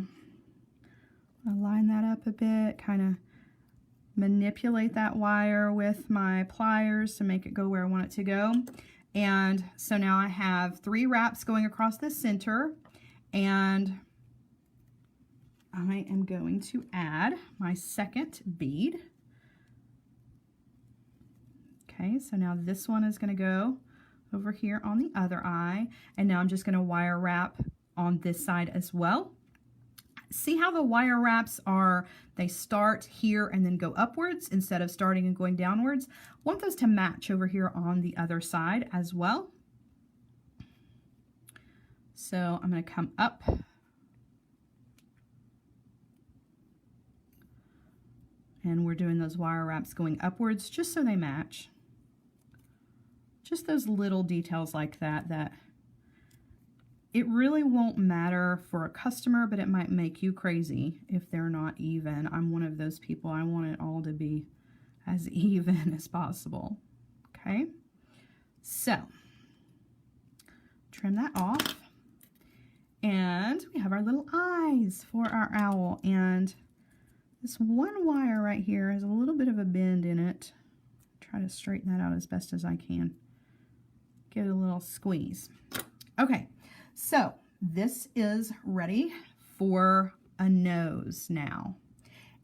I'll line that up a bit, kind of manipulate that wire with my pliers to make it go where I want it to go. And so now I have 3 wraps going across the center, and I am going to add my second bead. Okay, so now this one is going to go over here on the other eye, and now I'm just going to wire wrap on this side as well. See how the wire wraps are, they start here and then go upwards instead of starting and going downwards? Want those to match over here on the other side as well. So I'm going to come up and we're doing those wire wraps going upwards just so they match. Just those little details like that, that it really won't matter for a customer, but it might make you crazy if they're not even. I'm one of those people. I want it all to be as even as possible. Okay, so trim that off. And we have our little eyes for our owl. And this one wire right here has a little bit of a bend in it. Try to straighten that out as best as I can. Give it a little squeeze. Okay. So this is ready for a nose now.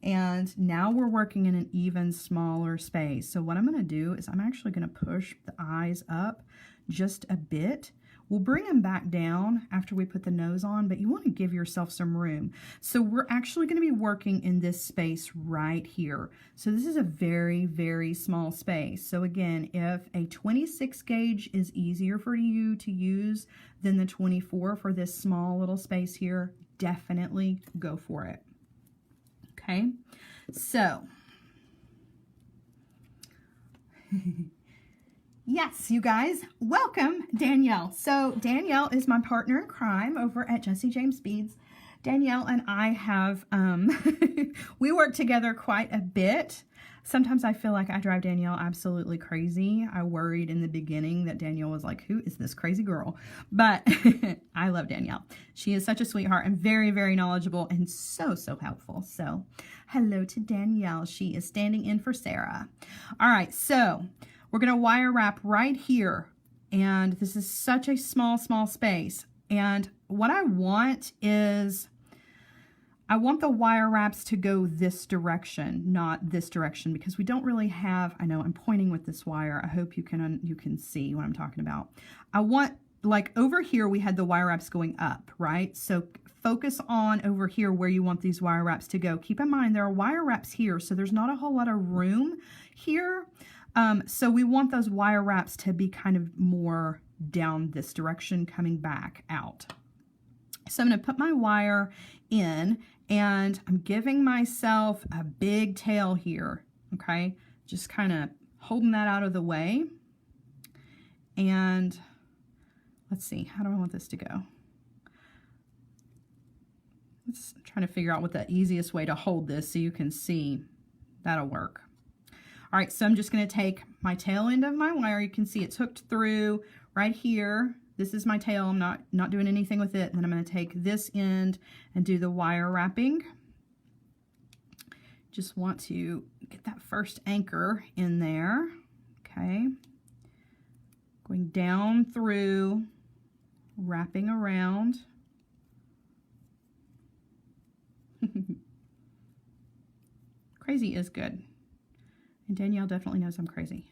And now we're working in an even smaller space. So what I'm going to do is I'm actually going to push the eyes up just a bit. We'll bring them back down after we put the nose on, but you want to give yourself some room. So we're actually going to be working in this space right here. So this is a very, very small space. So again, if a 26 gauge is easier for you to use than the 24 for this small little space here, definitely go for it. Okay, so yes, you guys, welcome Danielle. So Danielle is my partner in crime over at Jesse James Beads. Danielle and I have, we work together quite a bit. Sometimes I feel like I drive Danielle absolutely crazy. I worried in the beginning that Danielle was like, who is this crazy girl? But I love Danielle. She is such a sweetheart and very, very knowledgeable and so, so helpful. So hello to Danielle. She is standing in for Sarah. All right, so we're going to wire wrap right here. And this is such a small, small space. And what I want is, I want the wire wraps to go this direction, not this direction, because we don't really have, I know I'm pointing with this wire. I hope you can see what I'm talking about. I want, like over here, we had the wire wraps going up, right? So focus on over here where you want these wire wraps to go. Keep in mind, there are wire wraps here, so there's not a whole lot of room here. So we want those wire wraps to be kind of more down this direction, coming back out. So I'm going to put my wire in, and I'm giving myself a big tail here, okay? Just kind of holding that out of the way. And let's see, how do I want this to go? Let's try to figure out what the easiest way to hold this so you can see. That'll work. All right, so I'm just going to take my tail end of my wire. You can see it's hooked through right here. This is my tail. I'm not doing anything with it. And then I'm going to take this end and do the wire wrapping. Just want to get that first anchor in there. Okay. Going down through, wrapping around. Crazy is good. And Danielle definitely knows I'm crazy.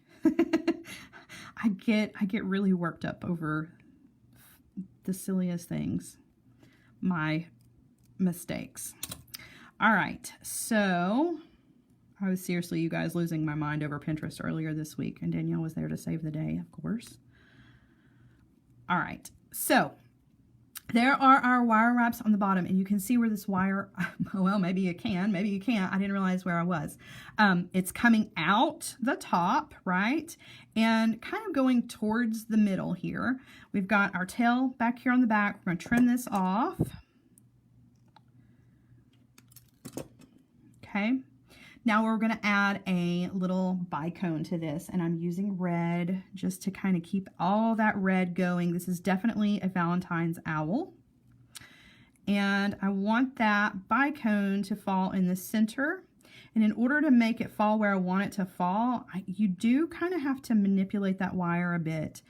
I get really worked up over the silliest things, my mistakes. All right, so I was seriously, you guys, losing my mind over Pinterest earlier this week, and Danielle was there to save the day, of course. All right, so there are our wire wraps on the bottom, and you can see where this wire, well, maybe you can, maybe you can't. I didn't realize where I was. It's coming out the top, right? And kind of going towards the middle here. We've got our tail back here on the back. We're going to trim this off. Okay. Now we're going to add a little bicone to this, and I'm using red just to kind of keep all that red going. This is definitely a Valentine's owl. And I want that bicone to fall in the center. And in order to make it fall where I want it to fall, you do kind of have to manipulate that wire a bit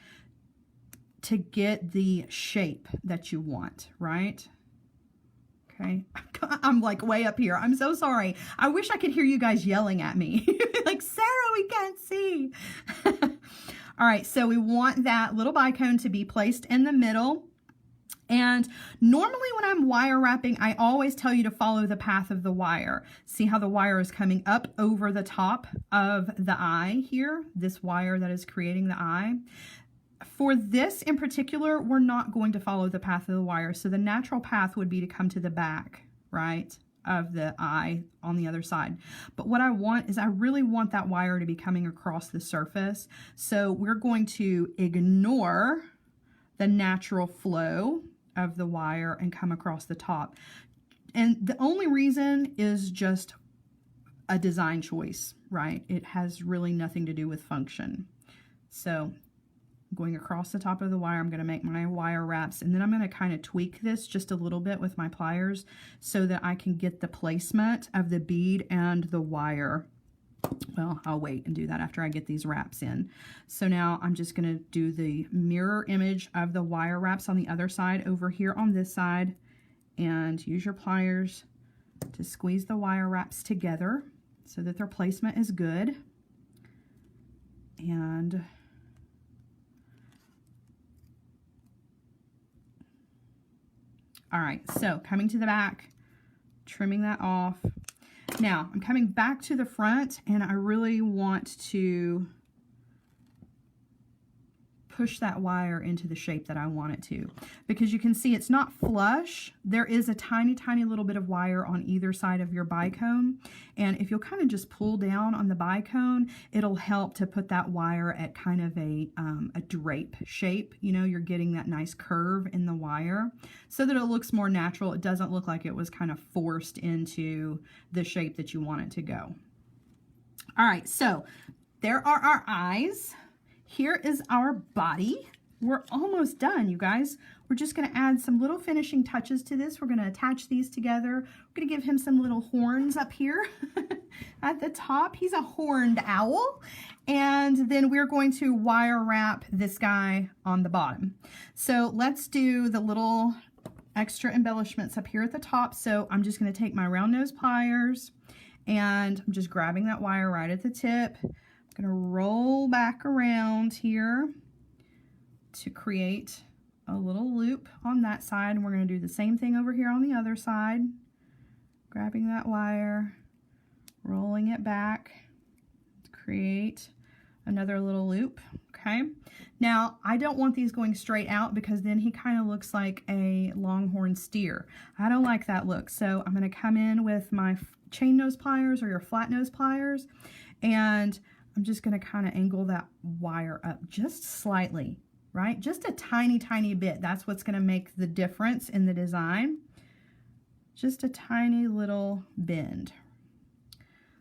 to get the shape that you want, right? Okay, I'm like way up here. I'm so sorry. I wish I could hear you guys yelling at me. Like, Sarah, we can't see. All right, so we want that little bicone to be placed in the middle. And normally when I'm wire wrapping, I always tell you to follow the path of the wire. See how the wire is coming up over the top of the eye here, this wire that is creating the eye. For this in particular, we're not going to follow the path of the wire. So the natural path would be to come to the back, right, of the eye on the other side. But what I want is I really want that wire to be coming across the surface. So we're going to ignore the natural flow of the wire and come across the top. And the only reason is just a design choice, right? It has really nothing to do with function. So going across the top of the wire, I'm going to make my wire wraps, and then I'm going to kind of tweak this just a little bit with my pliers so that I can get the placement of the bead and the wire. Well, I'll wait and do that after I get these wraps in. So now I'm just going to do the mirror image of the wire wraps on the other side over here on this side, and use your pliers to squeeze the wire wraps together so that their placement is good. And all right, so coming to the back, trimming that off. Now I'm coming back to the front, and I really want to push that wire into the shape that I want it to, because you can see it's not flush. There is a tiny, tiny little bit of wire on either side of your bicone. And if you'll kind of just pull down on the bicone, it'll help to put that wire at kind of a drape shape. You know, you're getting that nice curve in the wire so that it looks more natural. It doesn't look like it was kind of forced into the shape that you want it to go. All right, so there are our eyes. Here is our body. We're almost done, you guys. We're just going to add some little finishing touches to this. We're going to attach these together. We're going to give him some little horns up here at the top. He's a horned owl. And then we're going to wire wrap this guy on the bottom. So let's do the little extra embellishments up here at the top. So I'm just going to take my round nose pliers, and I'm just grabbing that wire right at the tip. I'm going to roll back around here to create a little loop on that side, and we're going to do the same thing over here on the other side. Grabbing that wire, rolling it back to create another little loop. Okay, now I don't want these going straight out because then he kind of looks like a longhorn steer. I don't like that look, so I'm going to come in with my chain nose pliers or your flat nose pliers, and I'm just going to kind of angle that wire up just slightly, right? Just a tiny, tiny bit. That's what's going to make the difference in the design. Just a tiny little bend.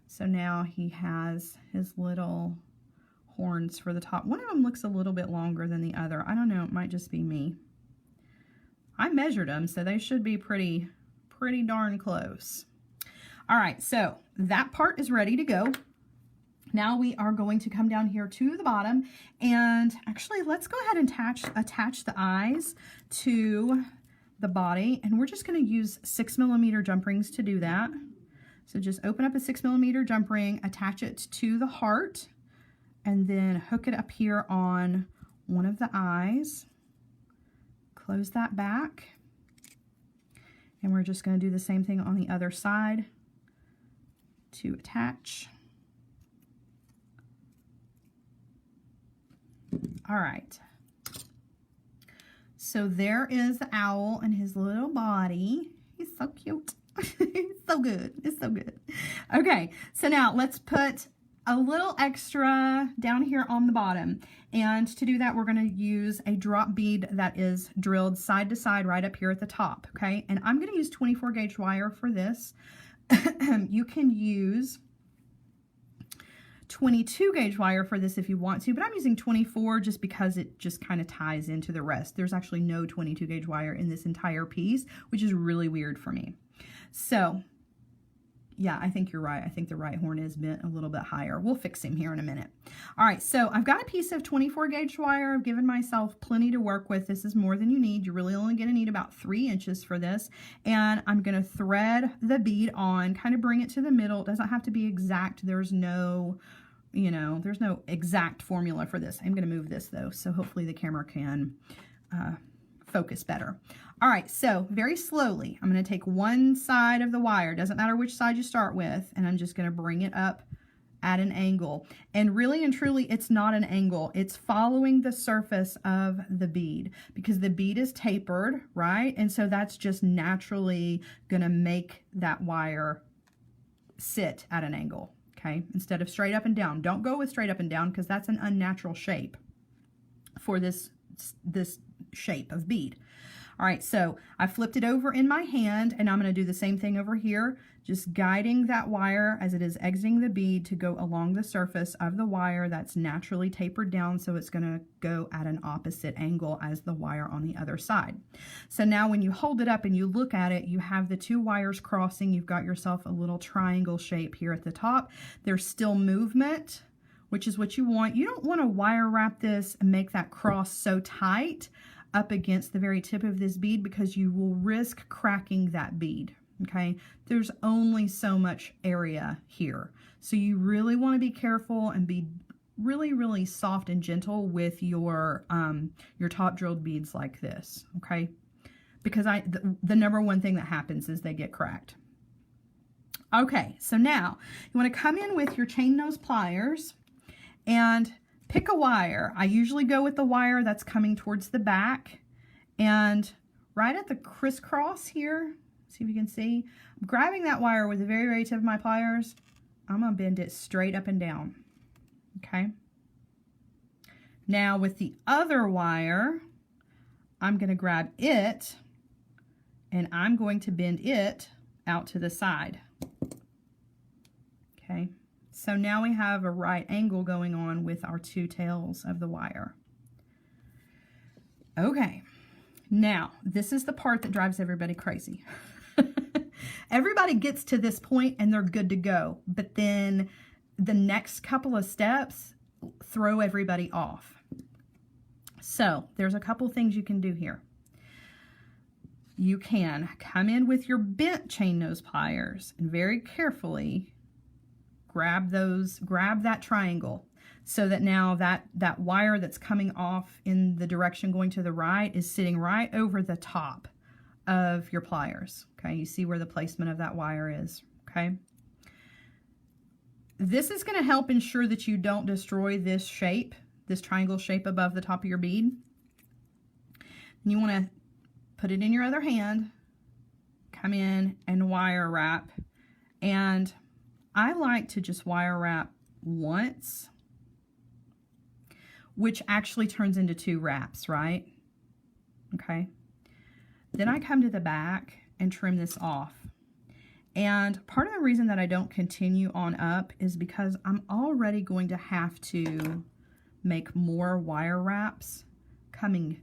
So now he has his little horns for the top. One of them looks a little bit longer than the other. I don't know, it might just be me. I measured them, so they should be pretty darn close. All right, so that part is ready to go. Now we are going to come down here to the bottom, and actually let's go ahead and attach the eyes to the body, and we're just going to use 6mm jump rings to do that. So just open up a 6mm jump ring, attach it to the heart, and then hook it up here on one of the eyes. Close that back, and we're just going to do the same thing on the other side to attach. All right, so there is the owl and his little body. He's so cute. It's so good. It's so good. Okay, so now let's put a little extra down here on the bottom. And to do that, we're going to use a drop bead that is drilled side to side right up here at the top. Okay, and I'm going to use 24 gauge wire for this. You can use 22 gauge wire for this if you want to, but I'm using 24 just because it just kind of ties into the rest. There's actually no 22 gauge wire in this entire piece, which is really weird for me. So yeah, I think you're right. I think the right horn is bent a little bit higher. We'll fix him here in a minute. All right, so I've got a piece of 24 gauge wire. I've given myself plenty to work with. This is more than you need. You're really only going to need about 3 inches for this. And I'm going to thread the bead on, kind of bring it to the middle. It doesn't have to be exact. There's no, you know, there's no exact formula for this. I'm going to move this though, so hopefully the camera can focus better. All right, so very slowly, I'm going to take one side of the wire, doesn't matter which side you start with, and I'm just going to bring it up at an angle. And really and truly, it's not an angle. It's following the surface of the bead because the bead is tapered, right? And so that's just naturally going to make that wire sit at an angle, okay? Instead of straight up and down. Don't go with straight up and down because that's an unnatural shape for this shape of bead. All right, so I flipped it over in my hand and I'm going to do the same thing over here, just guiding that wire as it is exiting the bead to go along the surface of the wire that's naturally tapered down, so it's going to go at an opposite angle as the wire on the other side. So now when you hold it up and you look at it, you have the 2 wires crossing. You've got yourself a little triangle shape here at the top. There's still movement, which is what you want. You don't want to wire wrap this and make that cross so tight up against the very tip of this bead because you will risk cracking that bead, okay? There's only so much area here. So you really want to be careful and be really, really soft and gentle with your top drilled beads like this, okay? Because the number one thing that happens is they get cracked. Okay, so now you want to come in with your chain nose pliers and pick a wire. I usually go with the wire that's coming towards the back, and right at the crisscross here, see if you can see, I'm grabbing that wire with the very, very tip of my pliers. I'm going to bend it straight up and down, okay? Now with the other wire, I'm going to grab it, and I'm going to bend it out to the side, okay? So now we have a right angle going on with our 2 tails of the wire. Okay, now this is the part that drives everybody crazy. Everybody gets to this point and they're good to go, but then the next couple of steps throw everybody off. So there's a couple things you can do here. You can come in with your bent chain nose pliers and very carefully grab that triangle so that now that wire that's coming off in the direction going to the right is sitting right over the top of your pliers. Okay, you see where the placement of that wire is, okay? This is going to help ensure that you don't destroy this shape, this triangle shape above the top of your bead. And you want to put it in your other hand, come in and wire wrap, and I like to just wire wrap once, which actually turns into 2 wraps, right? Okay. Then I come to the back and trim this off. And part of the reason that I don't continue on up is because I'm already going to have to make more wire wraps coming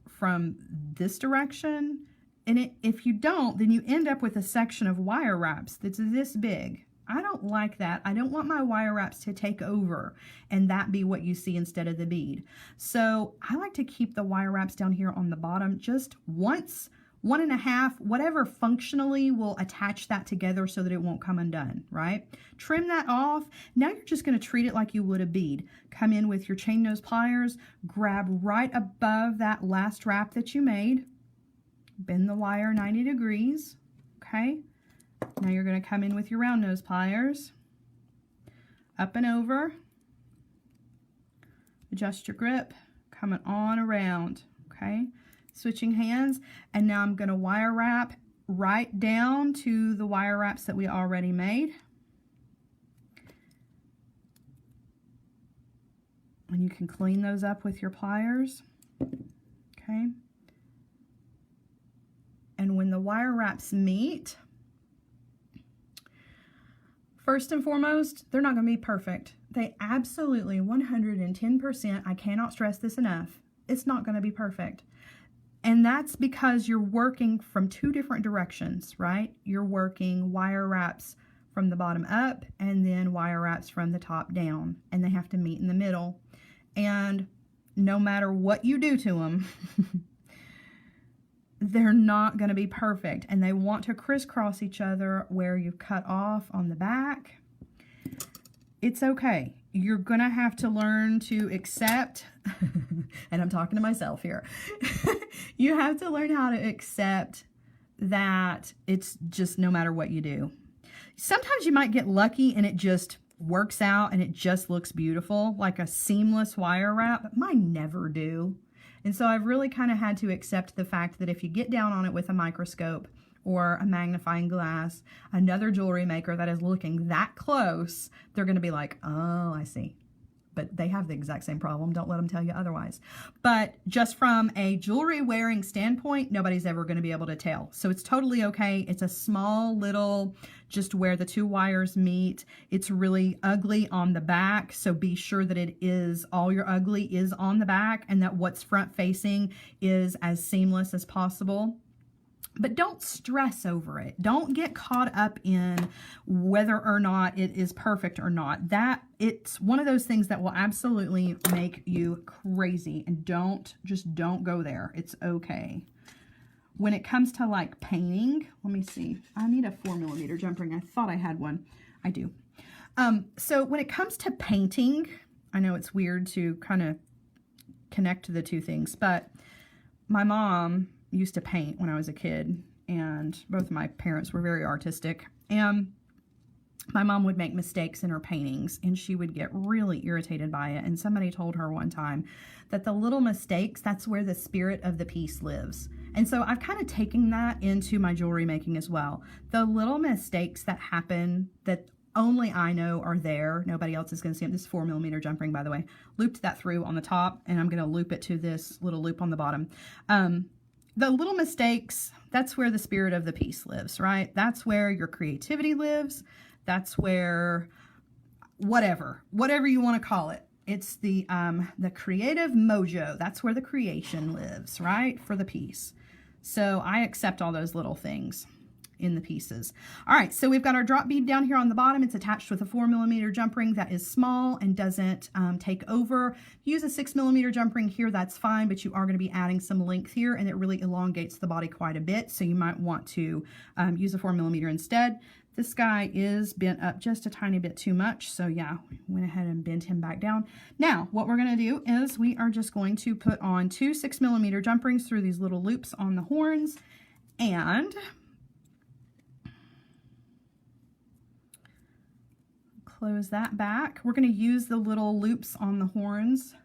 from this direction. And if you don't, then you end up with a section of wire wraps that's this big. I don't like that. I don't want my wire wraps to take over and that be what you see instead of the bead. So I like to keep the wire wraps down here on the bottom just once, 1.5, whatever functionally will attach that together so that it won't come undone, right? Trim that off. Now you're just going to treat it like you would a bead. Come in with your chain nose pliers, grab right above that last wrap that you made, bend the wire 90 degrees, okay? Now you're going to come in with your round nose pliers, up and over, adjust your grip, coming on around, okay? switching hands, and now I'm going to wire wrap right down to the wire wraps that we already made. And you can clean those up with your pliers. Okay. And when the wire wraps meet, first and foremost, they're not going to be perfect. They absolutely 110%, I cannot stress this enough, it's not going to be perfect. And that's because you're working from two different directions, right? You're working wire wraps from the bottom up and then wire wraps from the top down, and they have to meet in the middle. And no matter what you do to them, they're not going to be perfect, and they want to crisscross each other where you cut off on the back. It's okay. You're going to have to learn to accept, and I'm talking to myself here, you have to learn how to accept that it's just no matter what you do. Sometimes you might get lucky and it just works out and it just looks beautiful, like a seamless wire wrap. Mine never do. And so I've really kind of had to accept the fact that if you get down on it with a microscope or a magnifying glass, another jewelry maker that is looking that close, they're going to be like, oh, I see. But they have the exact same problem. Don't let them tell you otherwise. But just from a jewelry wearing standpoint, nobody's ever going to be able to tell. So it's totally okay. It's a small little, just where the two wires meet. It's really ugly on the back. So be sure that it is, all your ugly is on the back, and that what's front facing is as seamless as possible. But don't stress over it. Don't get caught up in whether or not it is perfect or not. It's one of those things that will absolutely make you crazy. And just don't go there. It's okay. When it comes to like painting, let me see. I need a 4mm jump ring. I thought I had one. I do. So when it comes to painting, I know it's weird to kind of connect the two things, but my mom used to paint when I was a kid, and both of my parents were very artistic, and my mom would make mistakes in her paintings and she would get really irritated by it. And somebody told her one time that the little mistakes, that's where the spirit of the piece lives. And so I've kind of taken that into my jewelry making as well. The little mistakes that happen that only I know are there, nobody else is going to see them. This 4mm jump ring, by the way, looped that through on the top, and I'm going to loop it to this little loop on the bottom. The little mistakes, that's where the spirit of the piece lives, right? That's where your creativity lives. That's where whatever you want to call it. It's the creative mojo. That's where the creation lives, right? For the piece. So I accept all those little things in the pieces. All right, so we've got our drop bead down here on the bottom. It's attached with a 4mm jump ring that is small and doesn't take over. Use a 6mm jump ring here, that's fine, but you are going to be adding some length here, and it really elongates the body quite a bit, so you might want to use a 4mm instead. This guy is bent up just a tiny bit too much, so yeah, went ahead and bent him back down. Now, what we're going to do is we are just going to put on two 6mm jump rings through these little loops on the horns, and close that back. We're going to use the little loops on the horns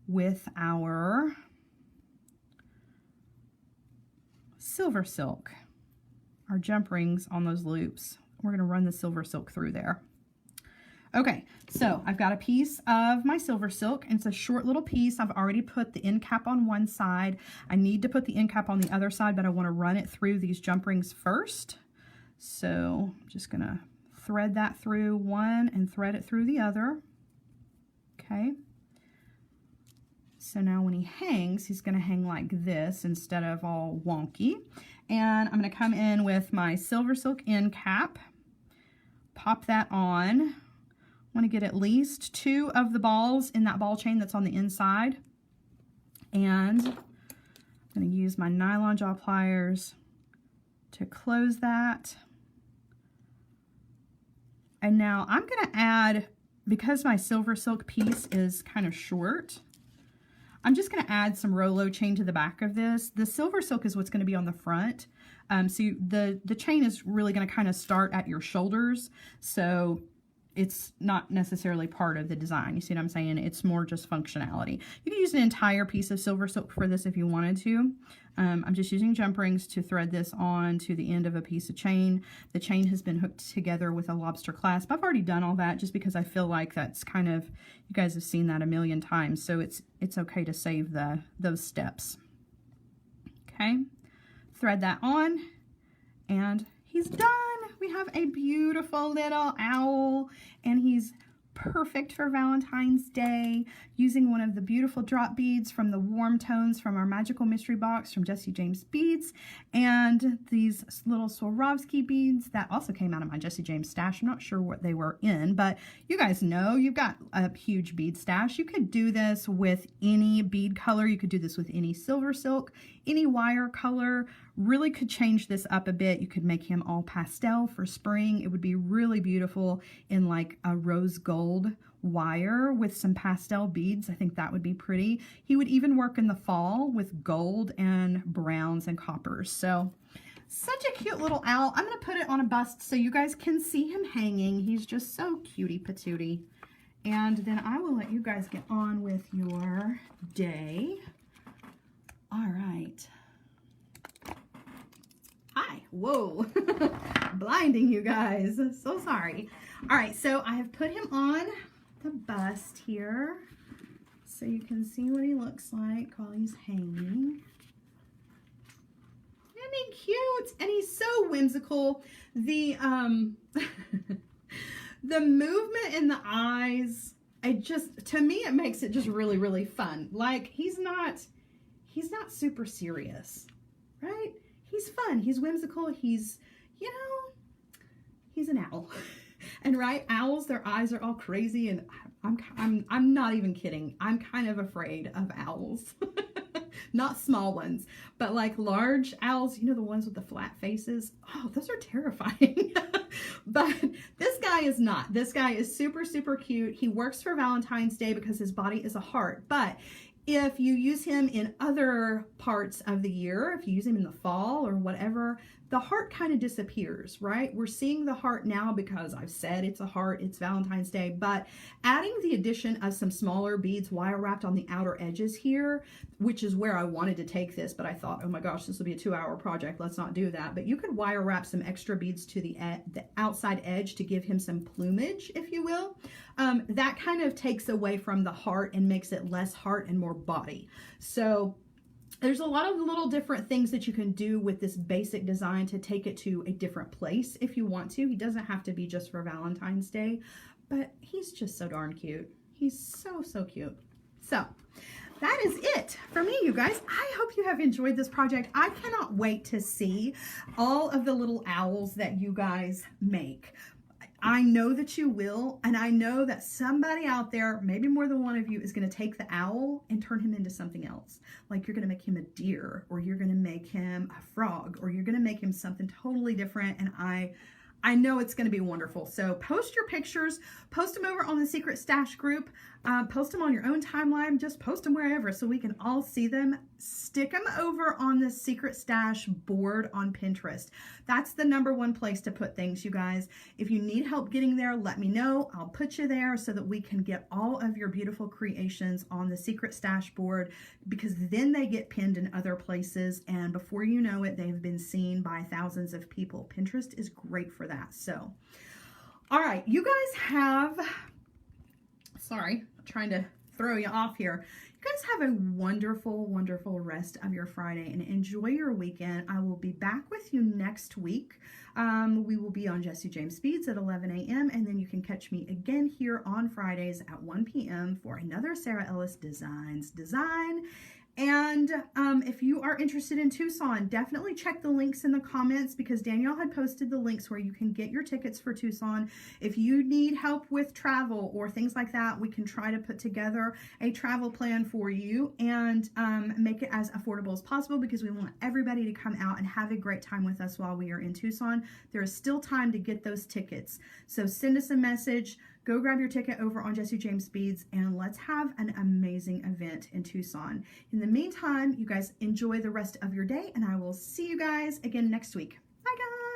with our silver silk, our jump rings on those loops. We're going to run the silver silk through there. Okay, so I've got a piece of my silver silk, and it's a short little piece. I've already put the end cap on one side. I need to put the end cap on the other side, but I want to run it through these jump rings first. So I'm just going to thread that through one and thread it through the other. Okay. So now when he hangs, he's going to hang like this instead of all wonky. And I'm going to come in with my silver silk end cap, pop that on. I want to get at least 2 of the balls in that ball chain that's on the inside. And I'm going to use my nylon jaw pliers to close that. And now I'm going to add, because my silver silk piece is kind of short, I'm just going to add some Rolo chain to the back of this. The silver silk is what's going to be on the front. So the chain is really going to kind of start at your shoulders. So it's not necessarily part of the design. You see what I'm saying? It's more just functionality. You can use an entire piece of silver silk for this if you wanted to. I'm just using jump rings to thread this on to the end of a piece of chain. The chain has been hooked together with a lobster clasp. I've already done all that just because I feel like that's kind of, you guys have seen that a million times, so it's okay to save those steps. Okay, thread that on, and he's done. We have a beautiful little owl, and he's perfect for Valentine's Day, using one of the beautiful drop beads from the warm tones from our magical mystery box from Jesse James Beads, and these little Swarovski beads that also came out of my Jesse James stash. I'm not sure what they were in, but you guys know you've got a huge bead stash. You could do this with any bead color. You could do this with any silver silk, any wire color. Really could change this up a bit. You could make him all pastel for spring. It would be really beautiful in like a rose gold wire with some pastel beads. I think that would be pretty. He would even work in the fall with gold and browns and coppers. So such a cute little owl. I'm going to put it on a bust so you guys can see him hanging. He's just so cutie patootie. And then I will let you guys get on with your day. All right. Hi, whoa, blinding you guys, so sorry. All right, so I have put him on the bust here so you can see what he looks like while he's hanging. Isn't he cute? And he's so whimsical. The the movement in the eyes, to me, it makes it just really, really fun. Like, he's not super serious, right? He's fun, he's whimsical, he's, you know, he's an owl. And right, owls, their eyes are all crazy, and I'm not even kidding. I'm kind of afraid of owls. Not small ones, but like large owls, you know, the ones with the flat faces. Oh, those are terrifying. But this guy is not. This guy is super, super cute. He works for Valentine's Day because his body is a heart, but if you use him in other parts of the year, if you use him in the fall or whatever, the heart kind of disappears, right? We're seeing the heart now because I've said it's a heart, it's Valentine's Day, but adding the addition of some smaller beads wire wrapped on the outer edges here, which is where I wanted to take this, but I thought, oh my gosh, this will be a 2-hour project. Let's not do that. But you could wire wrap some extra beads to the outside edge to give him some plumage, if you will. That kind of takes away from the heart and makes it less heart and more body. So there's a lot of little different things that you can do with this basic design to take it to a different place if you want to. He doesn't have to be just for Valentine's Day, but he's just so darn cute. He's so, so cute. So that is it for me, you guys. I hope you have enjoyed this project. I cannot wait to see all of the little owls that you guys make. I know that you will, and I know that somebody out there, maybe more than one of you, is going to take the owl and turn him into something else. Like you're going to make him a deer, or you're going to make him a frog, or you're going to make him something totally different, and I know it's going to be wonderful. So post your pictures, post them over on the Secret Stash group, post them on your own timeline, just post them wherever so we can all see them. Stick them over on the Secret Stash board on Pinterest. That's the #1 place to put things, you guys. If you need help getting there, let me know. I'll put you there so that we can get all of your beautiful creations on the Secret Stash board, because then they get pinned in other places, and before you know it, they've been seen by thousands of people. Pinterest is great for that. So, all right, you guys have, sorry, I'm trying to throw you off here. You guys have a wonderful, wonderful rest of your Friday and enjoy your weekend. I will be back with you next week. We will be on Jesse James Beads at 11 a.m. and then you can catch me again here on Fridays at 1 p.m. for another Sarah Ellis Designs design. And if you are interested in Tucson, definitely check the links in the comments, because Danielle had posted the links where you can get your tickets for Tucson. If you need help with travel or things like that, we can try to put together a travel plan for you and make it as affordable as possible, because we want everybody to come out and have a great time with us while we are in Tucson. There is still time to get those tickets. So send us a message. Go grab your ticket over on Jesse James Beads, and let's have an amazing event in Tucson. In the meantime, you guys enjoy the rest of your day, and I will see you guys again next week. Bye, guys.